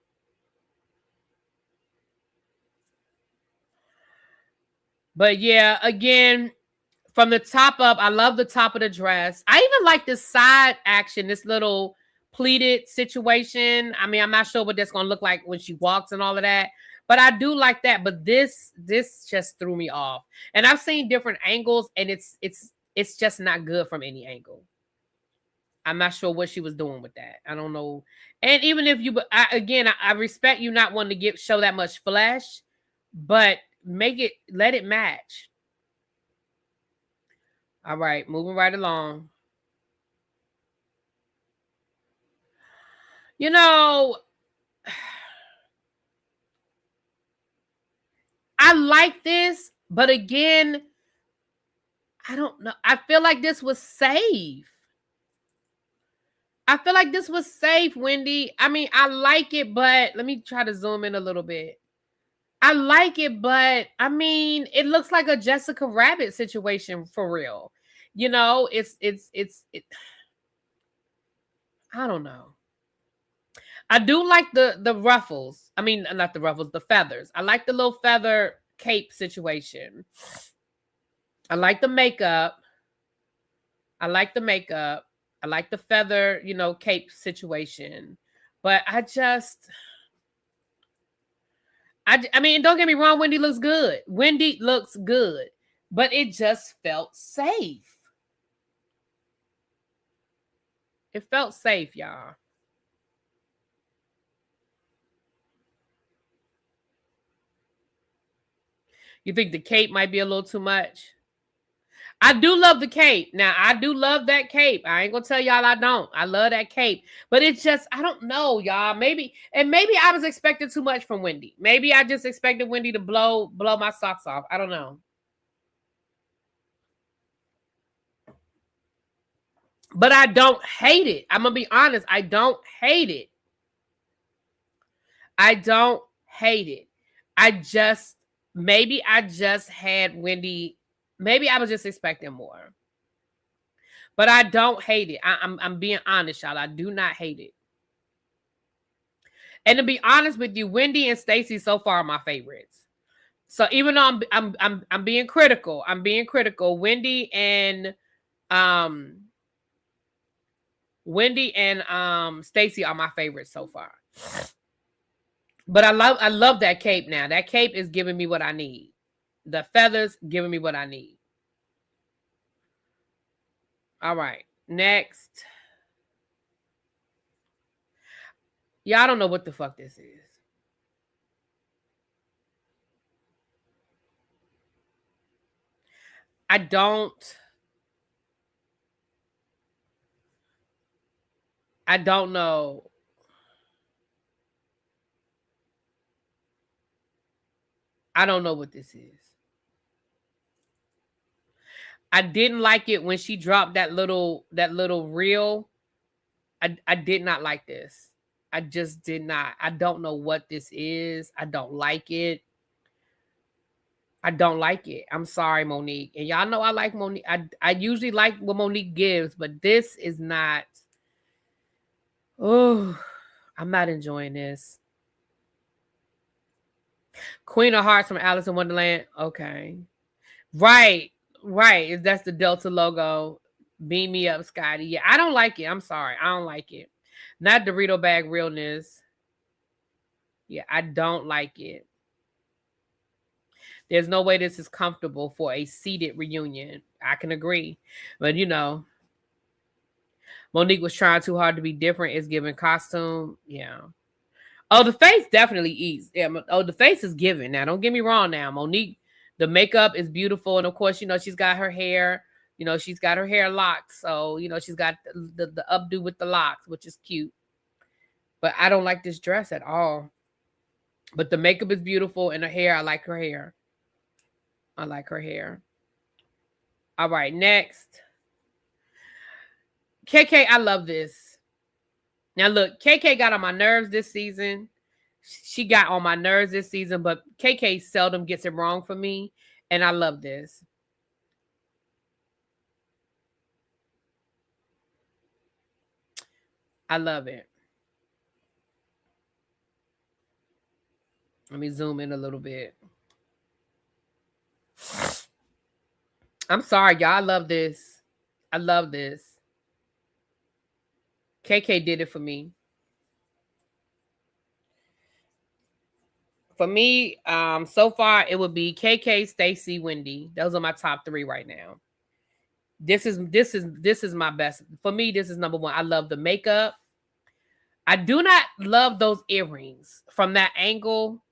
But yeah, again, from the top up, I love the top of the dress. I even like this side action, this little pleated situation. I mean, I'm not sure what that's going to look like when she walks and all of that, but I do like that. But this just threw me off. And I've seen different angles, and it's just not good from any angle. I'm not sure what she was doing with that. I don't know. And even if you, I respect you not wanting to show that much flesh, but let it match. All right, moving right along. You know, I like this, but again, I don't know. I feel like this was safe. Wendy. I mean, I like it, but let me try to zoom in a little bit. I like it, but I mean, it looks like a Jessica Rabbit situation for real. You know, I don't know. I do like the ruffles. I mean, not the ruffles, the feathers. I like the little feather cape situation. I like the makeup. I like the feather, cape situation. But I mean, don't get me wrong, Wendy looks good. But it just felt safe. It felt safe, y'all. You think the cape might be a little too much? I do love the cape. Now, I do love that cape. I ain't gonna tell y'all I don't. I love that cape. But it's just, I don't know, y'all. Maybe I was expecting too much from Wendy. Maybe I just expected Wendy to blow my socks off. I don't know. But I don't hate it. I'm gonna be honest. I don't hate it. Maybe I just had Wendy. Maybe I was just expecting more. But I don't hate it. I'm being honest, y'all. I do not hate it. And to be honest with you, Wendy and Stacey so far are my favorites. So even though I'm being critical, Wendy and Stacey are my favorites so far. But I love that cape now. That cape is giving me what I need. The feathers giving me what I need. All right. Next. Y'all don't know what the fuck this is. I don't know. I don't know what this is. I didn't like it when she dropped that little reel. I did not like this. I just did not. I don't know what this is. I don't like it. I'm sorry, Monique. And y'all know I like Monique. I usually like what Monique gives, but this is not. Oh, I'm not enjoying this. Queen of Hearts from Alice in Wonderland. Okay. Right. That's the Delta logo. Beam me up, Scotty. Yeah, I don't like it. I'm sorry. I don't like it. Not Dorito bag realness. Yeah, I don't like it. There's no way this is comfortable for a seated reunion. I can agree. But Monique was trying too hard to be different. It's giving costume. Yeah. Oh, the face definitely eats. Yeah. Oh, the face is giving. Now, don't get me wrong now. Monique, the makeup is beautiful. And of course, she's got her hair. She's got her hair locked. So, she's got the updo with the locks, which is cute. But I don't like this dress at all. But the makeup is beautiful. And her hair, I like her hair. All right, next. KK, I love this. Now, look, KK got on my nerves this season. She got on my nerves this season, but KK seldom gets it wrong for me. And I love this. I love it. Let me zoom in a little bit. I'm sorry, y'all. I love this. KK did it for me. For me, so far, it would be KK, Stacey, Wendy. Those are my top 3 right now. This is my best. For me, this is number one. I love the makeup. I do not love those earrings from that angle.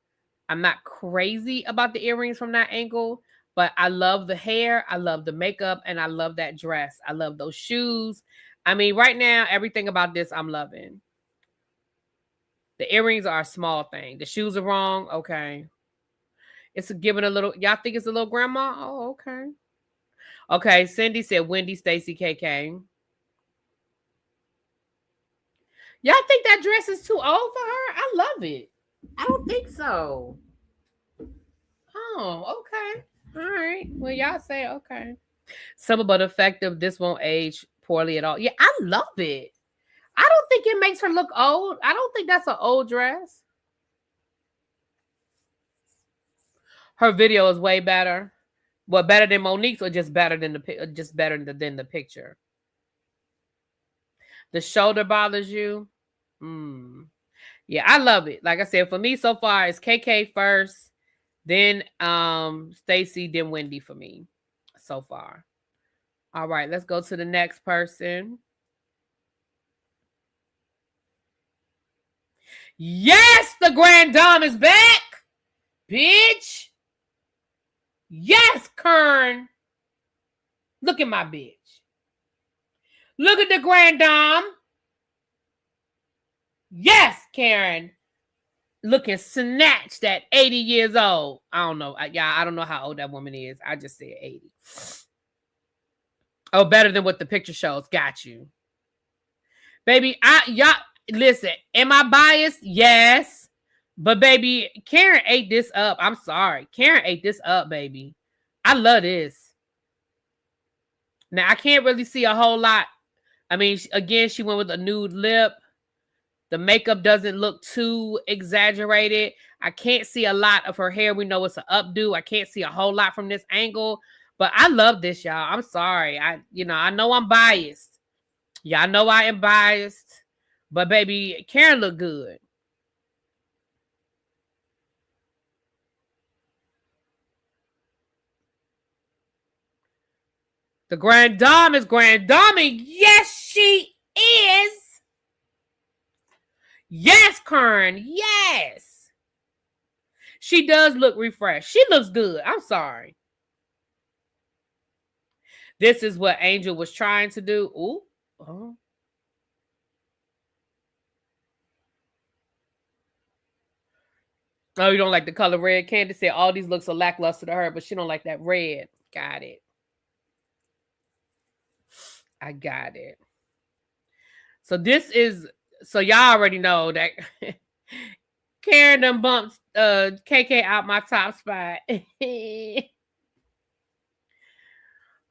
I'm not crazy about the earrings from that angle, but I love the hair, I love the makeup, and I love that dress. I love those shoes. I mean, right now, everything about this I'm loving. The earrings are a small thing. The shoes are wrong. Okay. It's giving a little, y'all think it's a little grandma? Oh, okay. Okay, Cindy said Wendy, Stacy, KK. Y'all think that dress is too old for her? I love it. I don't think so. Oh, okay. All right. Well, y'all say okay. Simple but effective. This won't age poorly at all. Yeah, I love it. I don't think it makes her look old. I don't think that's an old dress. Her video is way better. What, better than Monique's, or just better than than the picture? The shoulder bothers you? Yeah, I love it. Like I said, for me so far, it's KK first, then Stacy, then Wendy for me so far. All right, let's go to the next person. Yes, the Grand Dame is back, bitch. Yes, Kern. Look at my bitch. Look at the Grand Dame. Yes, Karen. Looking snatched at 80 years old. I don't know. I don't know how old that woman is. I just said 80. Oh, better than what the picture shows. Got you. Baby, y'all listen, am I biased? Yes. But baby, Karen ate this up. I'm sorry. Karen ate this up, baby. I love this. Now, I can't really see a whole lot. I mean, again, she went with a nude lip. The makeup doesn't look too exaggerated. I can't see a lot of her hair. We know it's an updo. I can't see a whole lot from this angle. But I love this, y'all. I'm sorry. I know I'm biased. Y'all know I am biased. But baby, Karen look good. The Grand Dame is Grand Dame. Yes, she is. Yes, Kern. Yes. She does look refreshed. She looks good. I'm sorry. This is what Angel was trying to do. Ooh. Oh. Oh, you don't like the color red? Candace said all these looks are lackluster to her, but she don't like that red. Got it. I got it. So y'all already know that Karen done bumped KK out my top spot.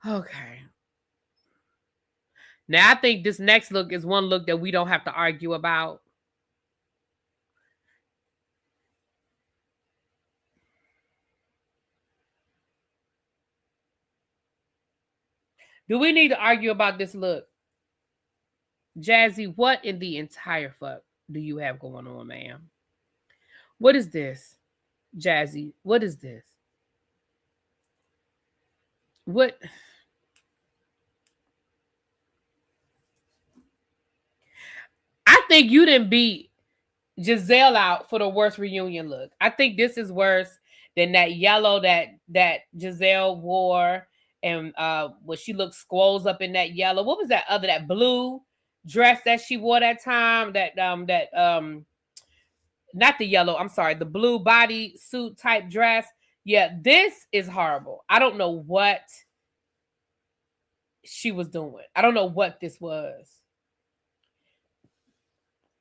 Okay. Now I think this next look is one look that we don't have to argue about. Do we need to argue about this look? Jazzy, what in the entire fuck do you have going on, ma'am? What is this? Jazzy, what is this? What? I think you didn't beat Giselle out for the worst reunion look. I think this is worse than that yellow that Giselle wore, and when she looked squoze up in that yellow. What was that blue dress that she wore that time? Not the yellow, I'm sorry, the blue body suit type dress. Yeah, this is horrible. I don't know what she was doing. I don't know what this was.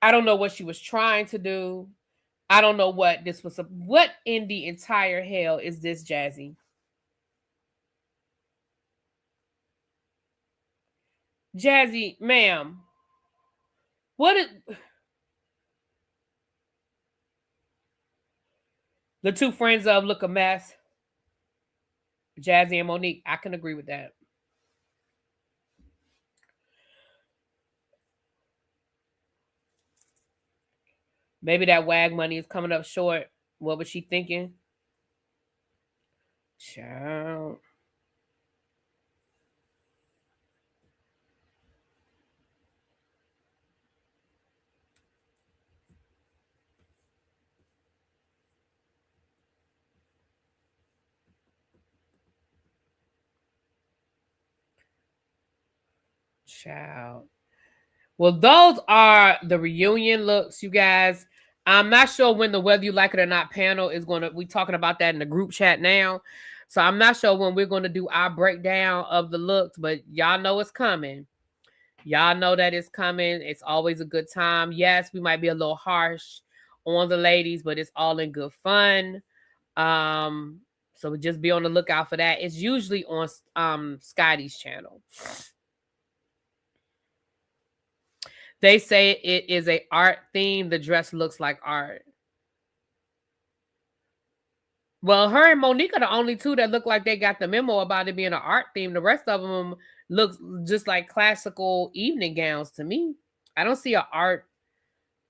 I don't know what she was trying to do. I don't know what this was. What in the entire hell is this, Jazzy? Jazzy, ma'am. What is... The two friends of look a mess. Jazzy and Monique. I can agree with that. Maybe that WAG money is coming up short. What was she thinking? Child. Child. Well, those are the reunion looks, you guys. I'm not sure when the Whether You Like It or Not panel is going to, we talking about that in the group chat now. So I'm not sure when we're going to do our breakdown of the looks, but y'all know it's coming. Y'all know that it's coming. It's always a good time. Yes, we might be a little harsh on the ladies, but it's all in good fun. So just be on the lookout for that. It's usually on Scotty's channel. They say it is a art theme. The dress looks like art. Well, her and Monique are the only two that look like they got the memo about it being an art theme. The rest of them look just like classical evening gowns to me. I don't see an art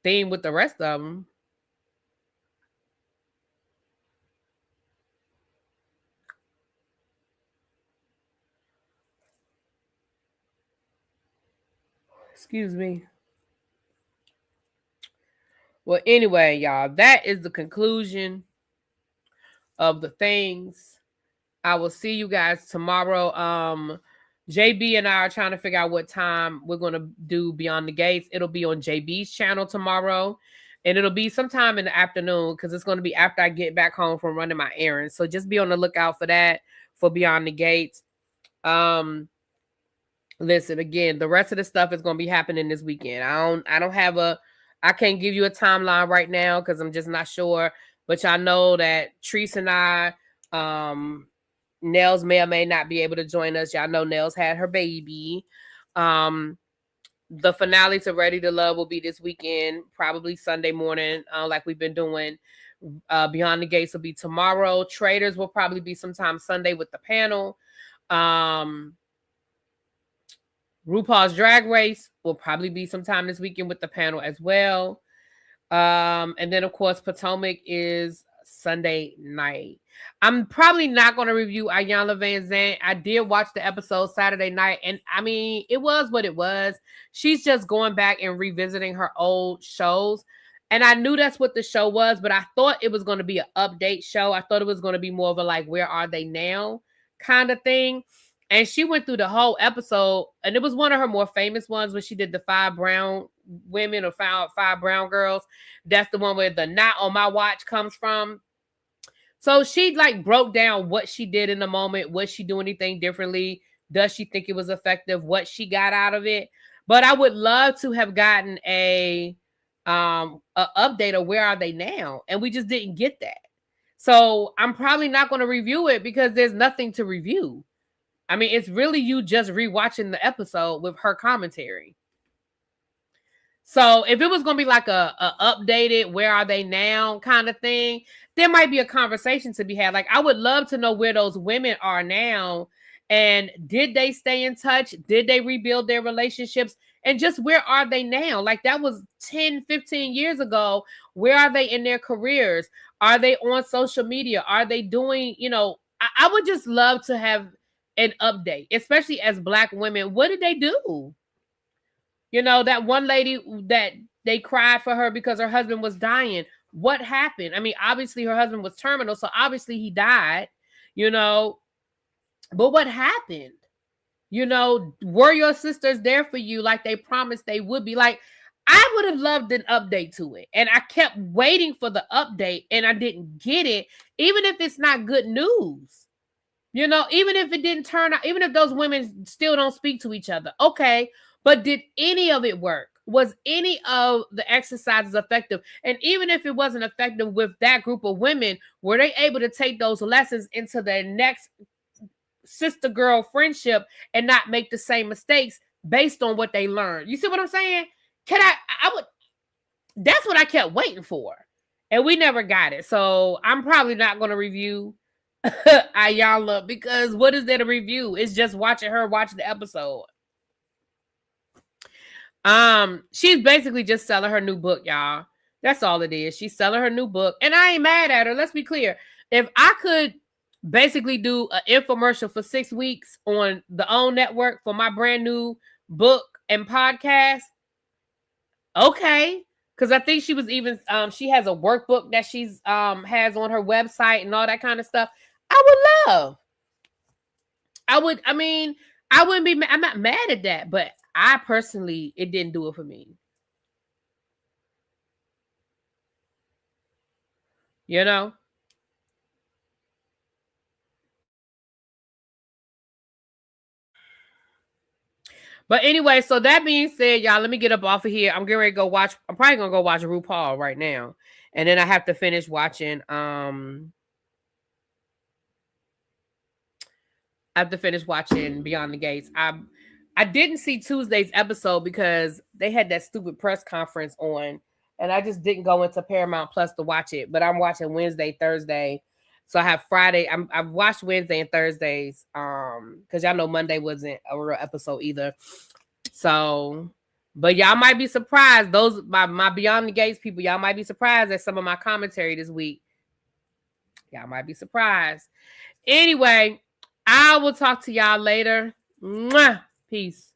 theme with the rest of them. Excuse me. Well, anyway, y'all, that is the conclusion of the things. I will see you guys tomorrow. JB and I are trying to figure out what time we're going to do Beyond the Gates. It'll be on JB's channel tomorrow, and it'll be sometime in the afternoon because it's going to be after I get back home from running my errands. So just be on the lookout for that, for Beyond the Gates. Listen, again, the rest of the stuff is going to be happening this weekend. I can't give you a timeline right now because I'm just not sure. But y'all know that Treese and I, Nels may or may not be able to join us. Y'all know Nels had her baby. The finale to Ready to Love will be this weekend, probably Sunday morning, like we've been doing. Beyond the Gates will be tomorrow. Traders will probably be sometime Sunday with the panel. RuPaul's Drag Race will probably be sometime this weekend with the panel as well. And then, of course, Potomac is Sunday night. I'm probably not going to review Ayanna Van Zandt. I did watch the episode Saturday night, and I mean, it was what it was. She's just going back and revisiting her old shows. And I knew that's what the show was, but I thought it was going to be an update show. I thought it was going to be more of a like, where are they now kind of thing. And she went through the whole episode, and it was one of her more famous ones when she did the 5 brown women or 5 brown girls. That's the one where the "not on my watch" comes from. So she like broke down what she did in the moment. Was she do anything differently? Does she think it was effective? What she got out of it? But I would love to have gotten a update of where are they now, and we just didn't get that. So I'm probably not going to review it because there's nothing to review. I mean, it's really you just rewatching the episode with her commentary. So if it was going to be like a updated where are they now kind of thing, there might be a conversation to be had. Like, I would love to know where those women are now, and did they stay in touch? Did they rebuild their relationships? And just where are they now? Like, that was 10, 15 years ago. Where are they in their careers? Are they on social media? Are they doing, I would just love to have an update, especially as Black women. What did they do? That one lady that they cried for her because her husband was dying. What happened? I mean, obviously her husband was terminal, so obviously he died, but what happened? Were your sisters there for you like they promised they would be? Like, I would have loved an update to it. And I kept waiting for the update and I didn't get it, even if it's not good news. Even if it didn't turn out, even if those women still don't speak to each other. Okay. But did any of it work? Was any of the exercises effective? And even if it wasn't effective with that group of women, were they able to take those lessons into their next sister girl friendship and not make the same mistakes based on what they learned? You see what I'm saying? That's what I kept waiting for. And we never got it. So I'm probably not going to review Ayanna because what is there to review? It's just watching her watch the episode. She's basically just selling her new book, y'all. That's all it is. She's selling her new book, and I ain't mad at her. Let's be clear. If I could basically do an infomercial for 6 weeks on the OWN network for my brand new book and podcast, okay. Because I think she was even she has a workbook that she's has on her website and all that kind of stuff. I would love. I wouldn't be. I'm not mad at that, but I personally, it didn't do it for me. You know? But anyway, so that being said, y'all, let me get up off of here. I'm getting ready to go watch. I'm probably gonna go watch RuPaul right now. And then I have to finish watching Beyond the Gates. I didn't see Tuesday's episode because they had that stupid press conference on, and I just didn't go into Paramount Plus to watch it. But I'm watching Wednesday, Thursday. So I have Friday. I've watched Wednesday and Thursdays. Because y'all know Monday wasn't a real episode either. So, but y'all might be surprised. Those my Beyond the Gates people, y'all might be surprised at some of my commentary this week. Y'all might be surprised. Anyway, I will talk to y'all later. Mwah! Peace.